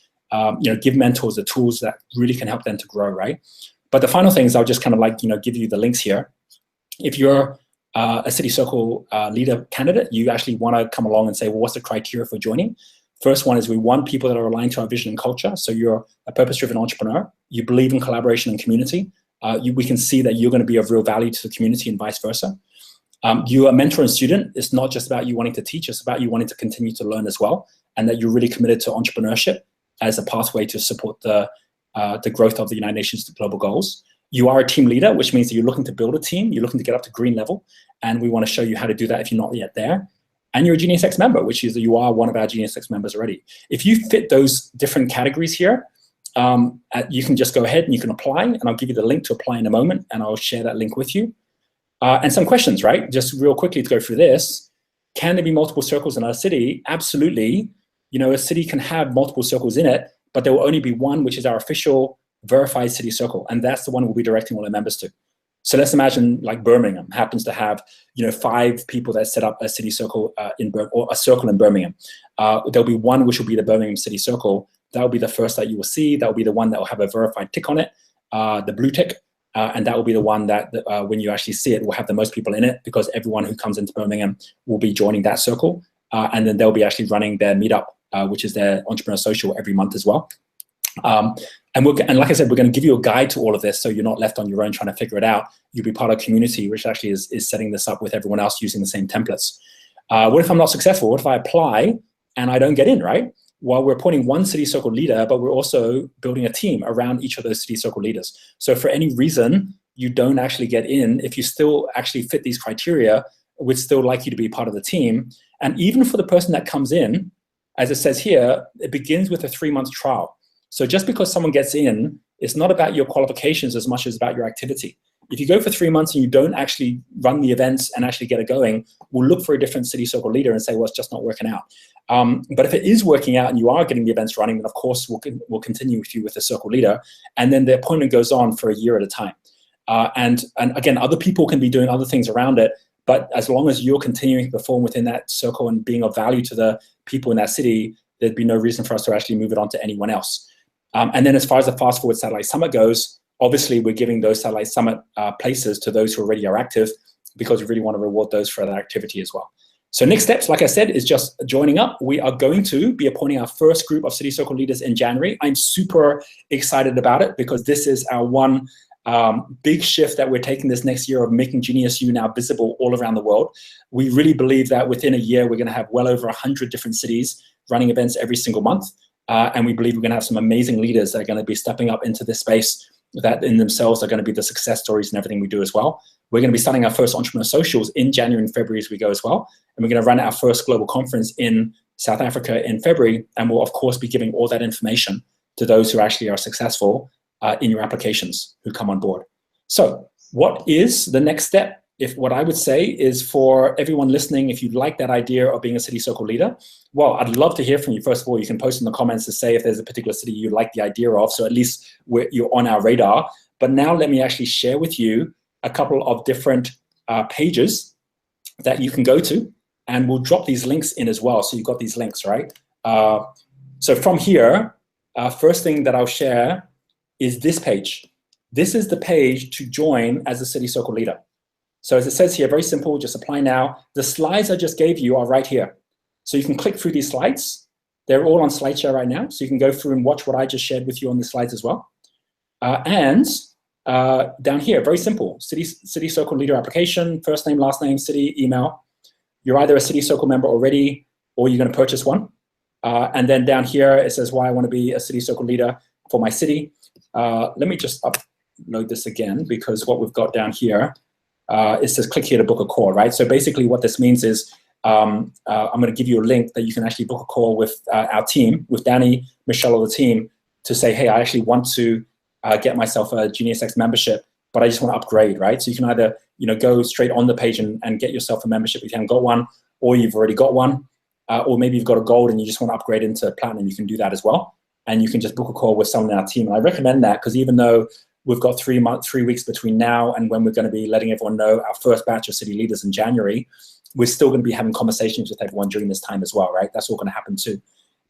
give mentors the tools that really can help them to grow, right? But the final thing is I'll just kind of like, give you the links here. If you're a City Circle leader candidate, you actually want to come along and say, well, what's the criteria for joining? First one is we want people that are aligned to our vision and culture. So you're a purpose-driven entrepreneur. You believe in collaboration and community. We can see that you're going to be of real value to the community and vice versa. You're a mentor and student. It's not just about you wanting to teach. It's about you wanting to continue to learn as well, and that you're really committed to entrepreneurship as a pathway to support the growth of the United Nations Global Goals. You are a team leader, which means that you're looking to build a team. You're looking to get up to green level, and we want to show you how to do that if you're not yet there. And you're a Genius X member, which is that you are one of our Genius X members already. If you fit those different categories here, you can just go ahead and you can apply, and I'll give you the link to apply in a moment, and I'll share that link with you. And some questions, right? Just real quickly to go through this. Can there be multiple circles in our city? Absolutely. A city can have multiple circles in it, but there will only be one, which is our official verified city circle, and that's the one we'll be directing all our members to. So let's imagine like Birmingham happens to have 5 people that set up a city circle or a circle in Birmingham. There'll be one which will be the Birmingham City Circle. That will be the first that you will see. That will be the one that will have a verified tick on it, the blue tick, and that will be the one that when you actually see it will have the most people in it, because everyone who comes into Birmingham will be joining that circle, and then they'll be actually running their meetup, which is their entrepreneur social every month as well. And like I said, we're going to give you a guide to all of this, so you're not left on your own trying to figure it out. You'll be part of a community which actually is setting this up with everyone else using the same templates. What if I'm not successful? What if I apply and I don't get in, right? Well, we're appointing one City Circle leader, but we're also building a team around each of those City Circle leaders. So for any reason you don't actually get in, if you still actually fit these criteria, we'd still like you to be part of the team. And even for the person that comes in, as it says here, it begins with a 3-month trial. So just because someone gets in, it's not about your qualifications as much as about your activity. If you go for 3 months and you don't actually run the events and actually get it going, we'll look for a different City Circle leader and say, well, it's just not working out. But if it is working out and you are getting the events running, then of course we'll continue with you with the circle leader. And then the appointment goes on for a year at a time. And again, other people can be doing other things around it, but as long as you're continuing to perform within that circle and being of value to the people in that city, there'd be no reason for us to actually move it on to anyone else. And then as far as the Fast Forward Satellite Summit goes, obviously we're giving those Satellite Summit places to those who already are active, because we really want to reward those for their activity as well. So next steps, like I said, is just joining up. We are going to be appointing our first group of City Circle leaders in January. I'm super excited about it, because this is our one big shift that we're taking this next year of making Genius U now visible all around the world. We really believe that within a year, we're going to have well over 100 different cities running events every single month. And we believe we're going to have some amazing leaders that are going to be stepping up into this space that in themselves are going to be the success stories and everything we do as well. We're going to be starting our first entrepreneur socials in January and February as we go as well. And we're going to run our first global conference in South Africa in February. And we'll, of course, be giving all that information to those who actually are successful in your applications who come on board. So what is the next step? What I would say is, for everyone listening, if you'd like that idea of being a City Circle leader, well, I'd love to hear from you. First of all, you can post in the comments to say if there's a particular city you like the idea of, so at least you're on our radar. But now let me actually share with you a couple of different pages that you can go to, and we'll drop these links in as well. So you've got these links, right? So from here, first thing that I'll share is this page. This is the page to join as a City Circle leader. So as it says here, very simple, just apply now. The slides I just gave you are right here. So you can click through these slides. They're all on SlideShare right now. So you can go through and watch what I just shared with you on the slides as well. And down here, very simple, City Circle leader application, first name, last name, city, email. You're either a City Circle member already, or you're going to purchase one. And then down here, it says why I want to be a City Circle leader for my city. Let me just load this again, because what we've got down here, it says click here to book a call, right? So basically what this means is I'm going to give you a link that you can actually book a call with our team, with Danny, Michelle, or the team, to say, hey, I actually want to get myself a Genius X membership, but I just want to upgrade, right? So you can either go straight on the page and get yourself a membership if you haven't got one, or you've already got one, or maybe you've got a gold and you just want to upgrade into platinum. You can do that as well, and you can just book a call with someone in our team. And I recommend that because even though we've got 3 weeks between now and when we're going to be letting everyone know our first batch of city leaders in January, we're still going to be having conversations with everyone during this time as well, right? That's all going to happen too.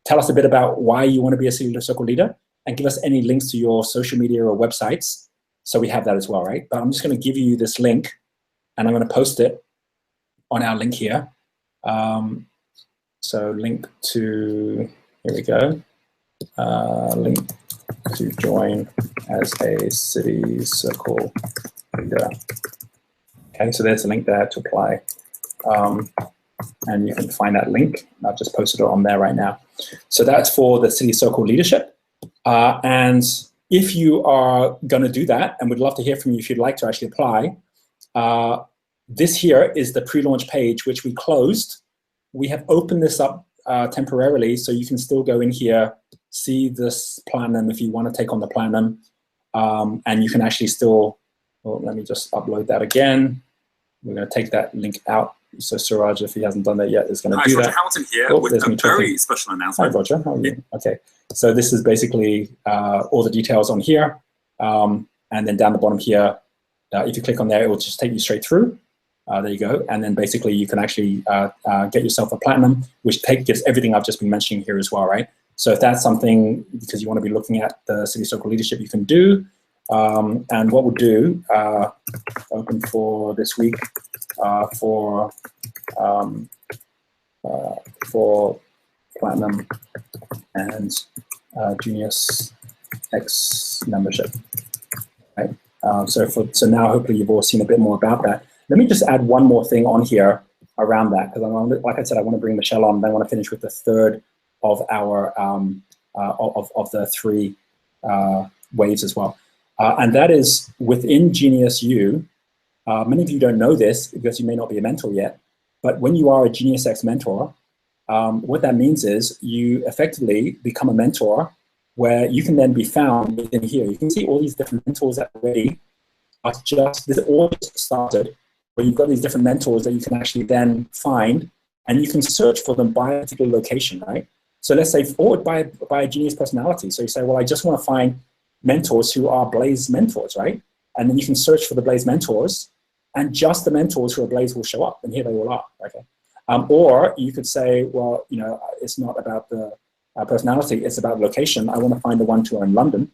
Tell us a bit about why you want to be a City Leader Circle leader, and give us any links to your social media or websites, so we have that as well, right? But I'm just going to give you this link, and I'm going to post it on our link here. So link to, here we go, link to join as a City Circle leader. Okay, so there's a link there to apply. And you can find that link. I've just posted it on there right now. So that's for the City Circle leadership. And if you are going to do that, and we'd love to hear from you if you'd like to actually apply, this here is the pre-launch page, which we closed. We have opened this up temporarily, so you can still go in here, see this platinum if you want to take on the platinum, and you can actually still, well, let me just upload that again. We're going to take that link out. So Suraj, if he hasn't done that yet, is going to do Roger that. Hamilton here with a very special announcement. Hi, Roger. How are you? Okay. So this is basically all the details on here. And then down the bottom here, if you click on there, it will just take you straight through. There you go. And then basically you can actually get yourself a platinum, which gives everything I've just been mentioning here as well, right? So if that's something, because you want to be looking at the City Circle leadership, you can do. And what we'll do, open for this week for platinum and Genius X membership. Right? So now hopefully you've all seen a bit more about that. Let me just add one more thing on here around that, because like I said, I want to bring Michelle on, and I want to finish with the third of our of the 3 waves as well. And that is within Genius U. Many of you don't know this because you may not be a mentor yet, but when you are a Genius X mentor, what that means is you effectively become a mentor where you can then be found within here. You can see all these different mentors that already are this all just started, where you've got these different mentors that you can actually then find, and you can search for them by a particular location, right? So let's say forward by a Genius personality. So you say, well, I just want to find mentors who are Blaze mentors, right? And then you can search for the Blaze mentors, and just the mentors who are Blaze will show up, and here they all are, okay? Or you could say, well, it's not about the personality, it's about location. I want to find the ones who are in London,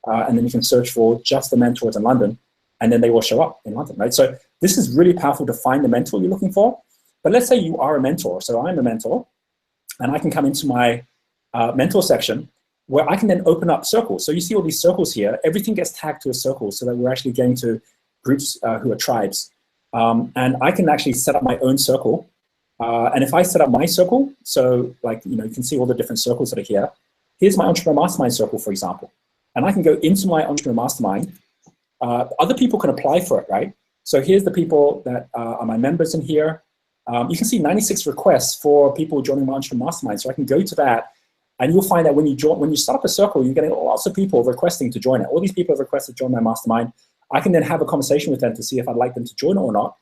and then you can search for just the mentors in London, and then they will show up in London, right? So this is really powerful to find the mentor you're looking for. But let's say you are a mentor. So I'm a mentor, and I can come into my mentor section, where I can then open up circles. So you see all these circles here. Everything gets tagged to a circle, so that we're actually getting to groups who are tribes. And I can actually set up my own circle. And if I set up my circle, so like, you can see all the different circles that are here. Here's my Entrepreneur Mastermind circle, for example. And I can go into my Entrepreneur Mastermind. Other people can apply for it, right? So here's the people that are my members in here. You can see 96 requests for people joining my Entrepreneur Mastermind. So I can go to that, and you'll find that when you start up a circle, you're getting lots of people requesting to join it. All these people have requested to join my mastermind. I can then have a conversation with them to see if I'd like them to join it or not.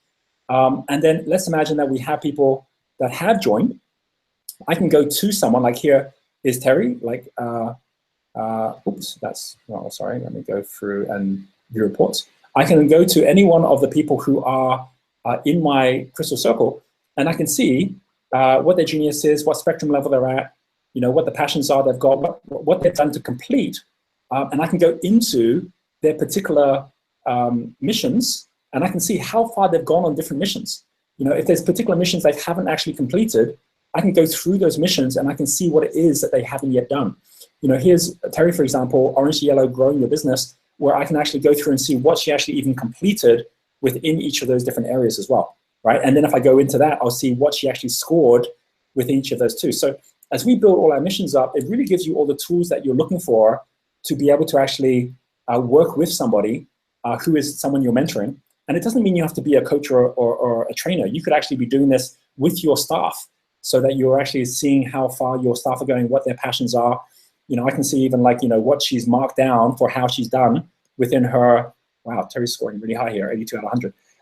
And then let's imagine that we have people that have joined. I can go to someone, like here is Terry, like, oops, sorry, let me go through and view reports. I can go to any one of the people who are in my crystal circle, and I can see what their genius is, what spectrum level they're at, what the passions are they've got, what they've done to complete, and I can go into their particular missions, and I can see how far they've gone on different missions. If there's particular missions they haven't actually completed, I can go through those missions and I can see what it is that they haven't yet done. Here's Terry, for example, Orange to Yellow, Growing Your Business, where I can actually go through and see what she actually even completed within each of those different areas as well, right? And then if I go into that, I'll see what she actually scored within each of those too. So as we build all our missions up, it really gives you all the tools that you're looking for to be able to actually work with somebody who is someone you're mentoring. And it doesn't mean you have to be a coach or a trainer. You could actually be doing this with your staff so that you're actually seeing how far your staff are going, what their passions are. I can see even like, what she's marked down for how she's done within her, wow, Terry's scoring really high here, 82 out of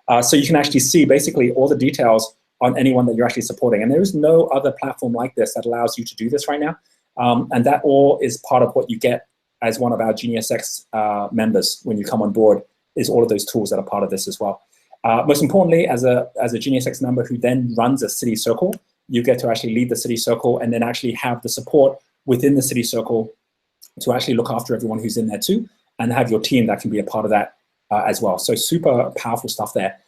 100. So you can actually see basically all the details on anyone that you're actually supporting. And there is no other platform like this that allows you to do this right now. And that all is part of what you get as one of our Genius X members when you come on board, is all of those tools that are part of this as well. Most importantly, as a Genius X member who then runs a city circle, you get to actually lead the city circle and then actually have the support within the city circle to actually look after everyone who's in there too, and have your team that can be a part of that as well. So super powerful stuff there.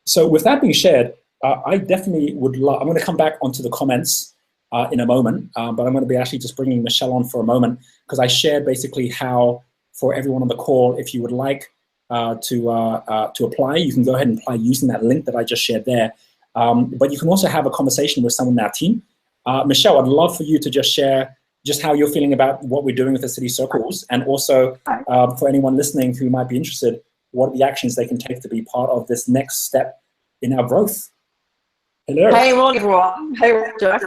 So with that being shared, I definitely would love, I'm going to come back onto the comments in a moment, but I'm going to be actually just bringing Michelle on for a moment, because I shared basically how for everyone on the call, if you would like to apply, you can go ahead and apply using that link that I just shared there. But you can also have a conversation with someone in our team. Michelle, I'd love for you to just share just how you're feeling about what we're doing with the city circles, and also for anyone listening who might be interested, what are the actions they can take to be part of this next step in our growth. Hello. Hey, morning, everyone. Hey, Roger.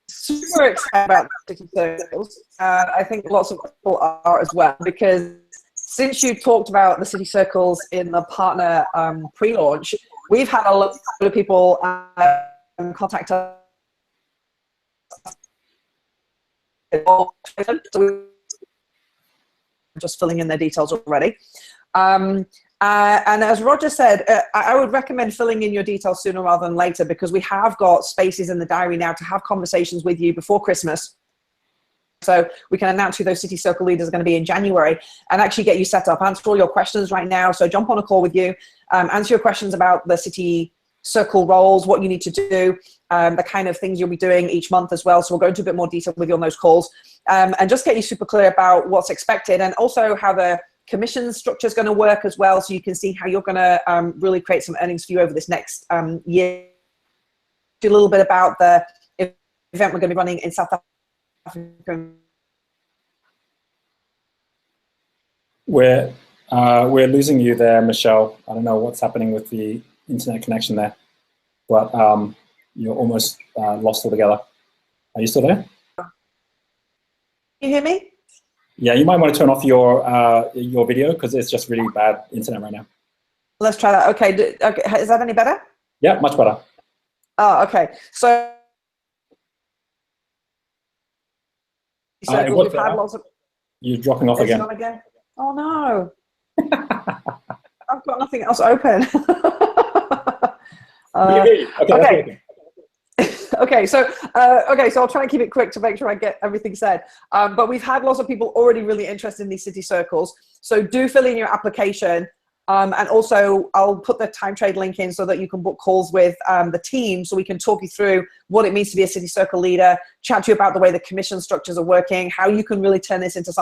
Super excited about the city circles. I think lots of people are as well, because since you talked about the city circles in the partner pre-launch, we've had a lot of people contact us. So we're just filling in their details already. And as Roger said, I would recommend filling in your details sooner rather than later, because we have got spaces in the diary now to have conversations with you before Christmas. So we can announce who those city circle leaders are going to be in January and actually get you set up, answer all your questions right now. So jump on a call with you, answer your questions about the city circle roles, what you need to do, the kind of things you'll be doing each month as well. So we'll go into a bit more detail with you on those calls, and just get you super clear about what's expected, and also how the commission structure is going to work as well, so you can see how you're going to really create some earnings for you over this next year. Do a little bit about the event we're going to be running in South Africa. We're losing you there, Michelle. I don't know what's happening with the internet connection there, but you're almost lost altogether. Are you still there? Can you hear me? Yeah, you might want to turn off your video, because it's just really bad internet right now. Let's try that. Okay, okay. Is that any better? Yeah, much better. Oh, okay. So we've had lots of. You're dropping off again. Oh no! I've got nothing else open. Okay. Okay, so I'll try and keep it quick to make sure I get everything said. But we've had lots of people already really interested in these city circles. So do fill in your application. And also, I'll put the time trade link in so that you can book calls with the team, so we can talk you through what it means to be a city circle leader, chat to you about the way the commission structures are working, how you can really turn this into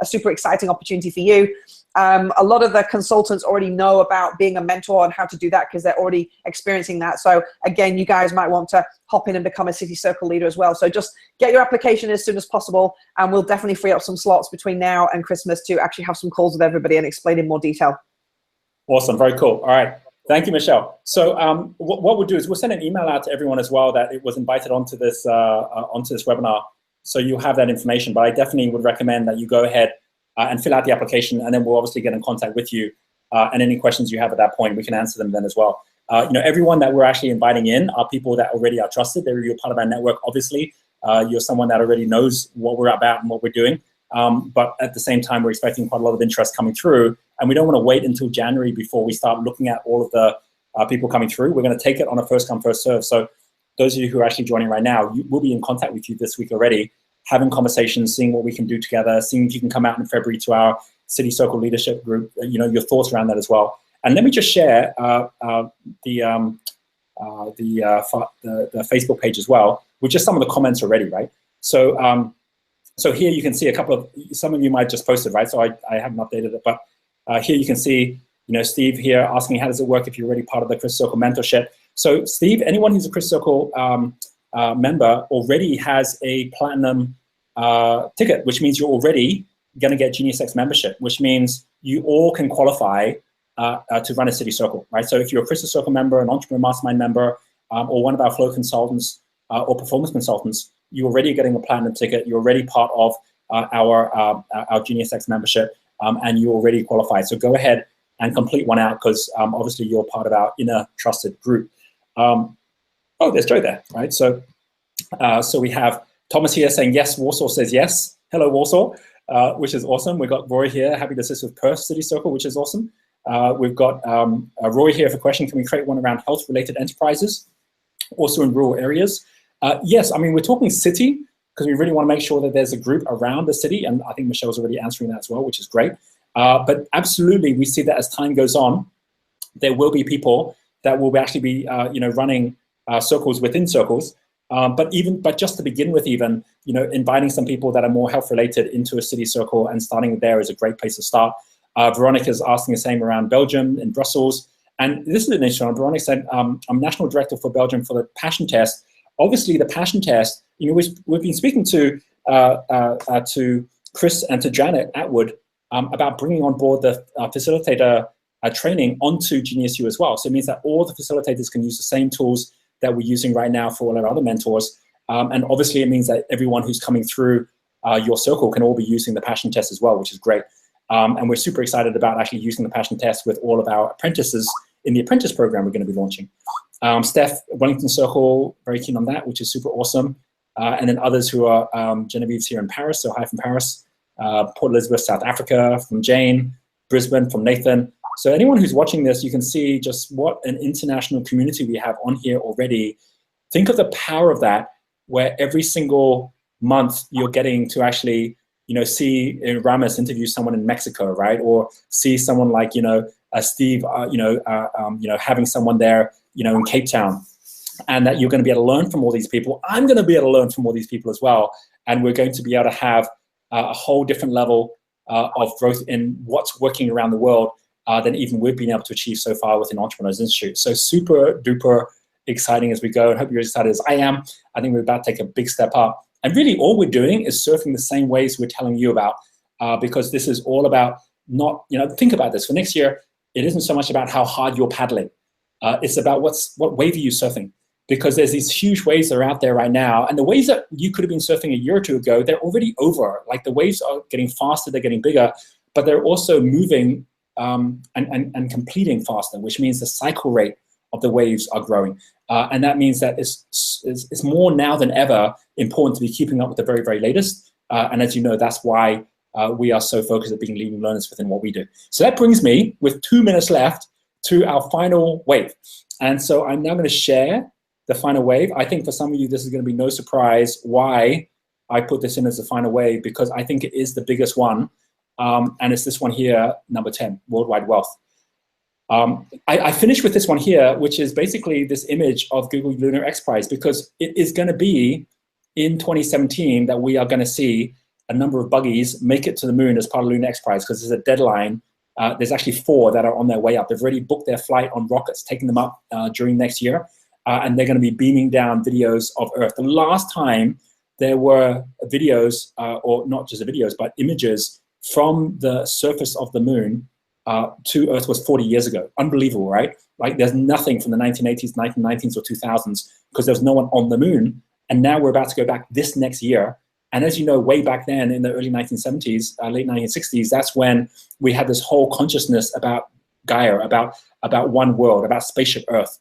a super exciting opportunity for you. A lot of the consultants already know about being a mentor and how to do that, because they're already experiencing that. So again, you guys might want to hop in and become a city circle leader as well. So just get your application as soon as possible, and we'll definitely free up some slots between now and Christmas to actually have some calls with everybody and explain in more detail. Awesome, very cool. All right, thank you, Michelle. So what we'll do is we'll send an email out to everyone as well that it was invited onto this webinar, so you have that information. But I definitely would recommend that you go ahead and fill out the application, and then we'll obviously get in contact with you. And any questions you have at that point, we can answer them then as well. Everyone that we're actually inviting in are people that already are trusted. You're part of our network, obviously. You're someone that already knows what we're about and what we're doing. But at the same time, we're expecting quite a lot of interest coming through, and we don't want to wait until January before we start looking at all of the people coming through. We're going to take it on a first come, first serve. So those of you who are actually joining right now, we'll be in contact with you this week already, having conversations, seeing what we can do together, seeing if you can come out in February to our City Circle Leadership Group, your thoughts around that as well. And let me just share the Facebook page as well, with just some of the comments already, right? So so here you can see a couple of, some of you might just posted, right? So I haven't updated it, but here you can see, Steve here asking, how does it work if you're already part of the Chris Circle mentorship? So Steve, anyone who's a Chris Circle member already has a platinum ticket, which means you're already going to get Genius X membership, which means you all can qualify to run a city circle, right? So if you're a Crystal Circle member, an Entrepreneur Mastermind member, or one of our flow consultants or performance consultants, you're already getting a platinum ticket. You're already part of our Genius X membership, and you already qualified. So go ahead and complete one out, because obviously you're part of our inner trusted group. Oh, there's Joe there, right? So we have Thomas here saying yes. Warsaw says yes. Hello, Warsaw, which is awesome. We've got Roy here, happy to assist with Perth City Circle, which is awesome. We've got Roy here for a question. Can we create one around health-related enterprises, also in rural areas? Yes, I mean, we're talking city, because we really want to make sure that there's a group around the city, and I think Michelle's already answering that as well, which is great. But absolutely, we see that as time goes on, there will be people that will actually be running circles within circles. But just to begin with, even inviting some people that are more health related into a city circle and starting there is a great place to start. Veronica's asking the same around Belgium and Brussels, and this is an interesting one. Veronica said, "I'm national director for Belgium for the passion test." Obviously, the passion test. We've been speaking to Chris and to Janet Atwood about bringing on board the facilitator training onto Genius U as well. So it means that all the facilitators can use the same tools that we're using right now for all our other mentors. And obviously it means that everyone who's coming through your circle can all be using the passion test as well, which is great. And we're super excited about actually using the passion test with all of our apprentices in the apprentice program we're going to be launching. Steph, Wellington Circle, very keen on that, which is super awesome. And then others who are, Genevieve's here in Paris, so hi from Paris. Port Elizabeth, South Africa, from Jane. Brisbane, from Nathan. So anyone who's watching this, you can see just what an international community we have on here already. Think of the power of that, where every single month you're getting to actually, see Ramos interview someone in Mexico, right? Or see someone like, Steve, having someone there, in Cape Town, and that you're going to be able to learn from all these people. I'm going to be able to learn from all these people as well, and we're going to be able to have a whole different level of growth in what's working around the world than even we've been able to achieve so far within Entrepreneurs Institute. So super duper exciting as we go, and hope you're as excited as I am. I think we're about to take a big step up. And really all we're doing is surfing the same waves we're telling you about, because this is all about not, think about this. For next year, it isn't so much about how hard you're paddling. It's about what wave are you surfing? Because there's these huge waves that are out there right now, and the waves that you could have been surfing a year or two ago, they're already over. Like the waves are getting faster, they're getting bigger, but they're also moving and completing faster, which means the cycle rate of the waves are growing. And that means that it's more now than ever important to be keeping up with the very, very latest. And as you know, that's why we are so focused at being leading learners within what we do. So that brings me, with 2 minutes left, to our final wave. And so I'm now going to share the final wave. I think for some of you, this is going to be no surprise why I put this in as the final wave, because I think it is the biggest one. And it's this one here, number 10, Worldwide Wealth. I finished with this one here, which is basically this image of Google Lunar X Prize, because it is going to be in 2017 that we are going to see a number of buggies make it to the moon as part of Lunar X Prize, because there's a deadline. There's actually 4 that are on their way up. They've already booked their flight on rockets, taking them up during next year. And they're going to be beaming down videos of Earth. The last time there were videos, or not just videos, but images from the surface of the moon to Earth was 40 years ago. Unbelievable, right? Like there's nothing from the 1980s, 1990s, or 2000s, because there's no one on the moon. And now we're about to go back this next year. And as you know, way back then in the early 1970s, late 1960s, that's when we had this whole consciousness about Gaia, about one world, about spaceship Earth.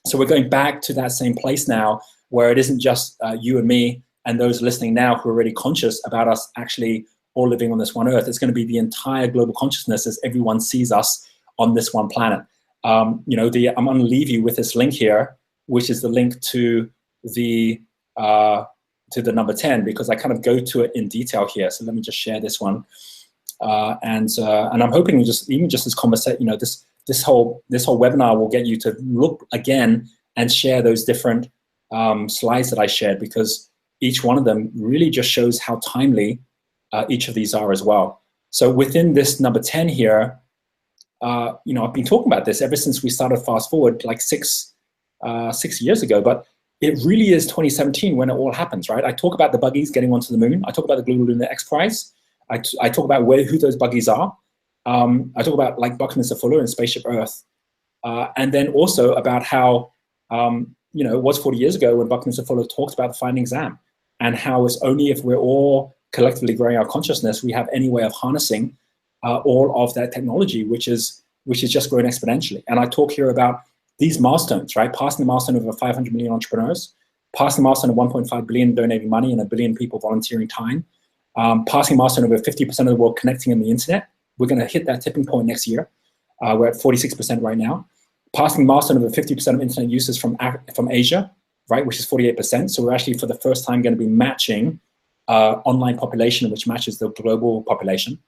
So we're going back to that same place now, where it isn't just you and me and those listening now who are already conscious about us actually all living on this one Earth. It's going to be the entire global consciousness as everyone sees us on this one planet. I'm going to leave you with this link here, which is the link to the number 10, because I kind of go to it in detail here. So let me just share this one, and I'm hoping even just this conversation, this whole webinar will get you to look again and share those different slides that I shared, because each one of them really just shows how timely each of these are as well. So within this number 10 here, I've been talking about this ever since we started Fast Forward, like six years ago, but it really is 2017 when it all happens, right? I talk about the buggies getting onto the moon. I talk about the Global Lunar X Prize. I talk about who those buggies are. I talk about like Buckminster Fuller and Spaceship Earth. And then also about how, you know, it was 40 years ago when Buckminster Fuller talked about the final exam, and how it's only if we're all collectively growing our consciousness we have any way of harnessing all of that technology, which is just growing exponentially. And I talk here about these milestones, right? Passing the milestone of over 500 million entrepreneurs, passing the milestone of 1.5 billion donating money and 1 billion people volunteering time, passing the milestone of over 50% of the world connecting on the internet. We're going to hit that tipping point next year. We're at 46% right now. Passing the milestone of over 50% of internet users from Asia, right, which is 48%. So we're actually, for the first time, going to be matching online population, which matches the global population,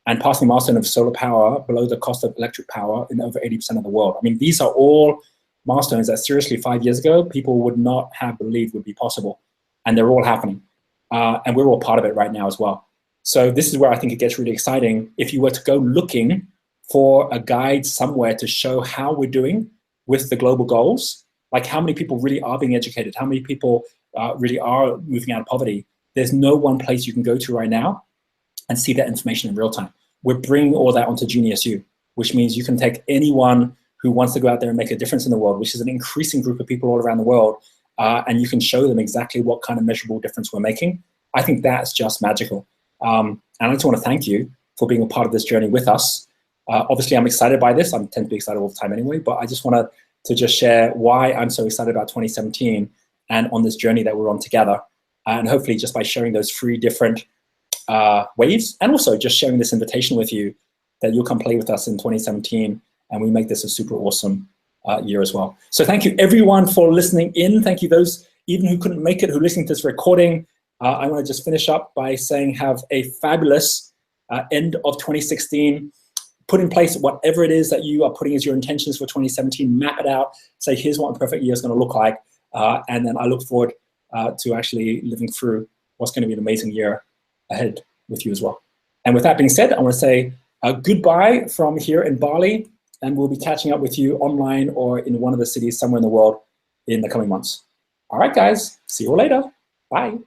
and passing the milestone of solar power below the cost of electric power in over 80% of the world. I mean, these are all milestones that seriously 5 years ago, people would not have believed would be possible. And they're all happening. And we're all part of it right now as well. So this is where I think it gets really exciting. If you were to go looking for a guide somewhere to show how we're doing with the global goals, like how many people really are being educated, how many people really are moving out of poverty, there's no one place you can go to right now and see that information in real time. We're bringing all that onto Genius U, which means you can take anyone who wants to go out there and make a difference in the world, which is an increasing group of people all around the world, and you can show them exactly what kind of measurable difference we're making. I think that's just magical. And I just want to thank you for being a part of this journey with us. Obviously, I'm excited by this. I tend to be excited all the time anyway, but I just wanted to just share why I'm so excited about 2017 and on this journey that we're on together. And hopefully just by sharing those 3 different waves, and also just sharing this invitation with you that you'll come play with us in 2017, and we make this a super awesome year as well. So thank you everyone for listening in. Thank you those even who couldn't make it, who listened to this recording. I want to just finish up by saying have a fabulous end of 2016. Put in place whatever it is that you are putting as your intentions for 2017. Map it out. Say, here's what a perfect year is going to look like. And then I look forward to actually living through what's going to be an amazing year ahead with you as well. And with that being said, I want to say goodbye from here in Bali, and we'll be catching up with you online or in one of the cities somewhere in the world in the coming months. All right, guys. See you all later. Bye.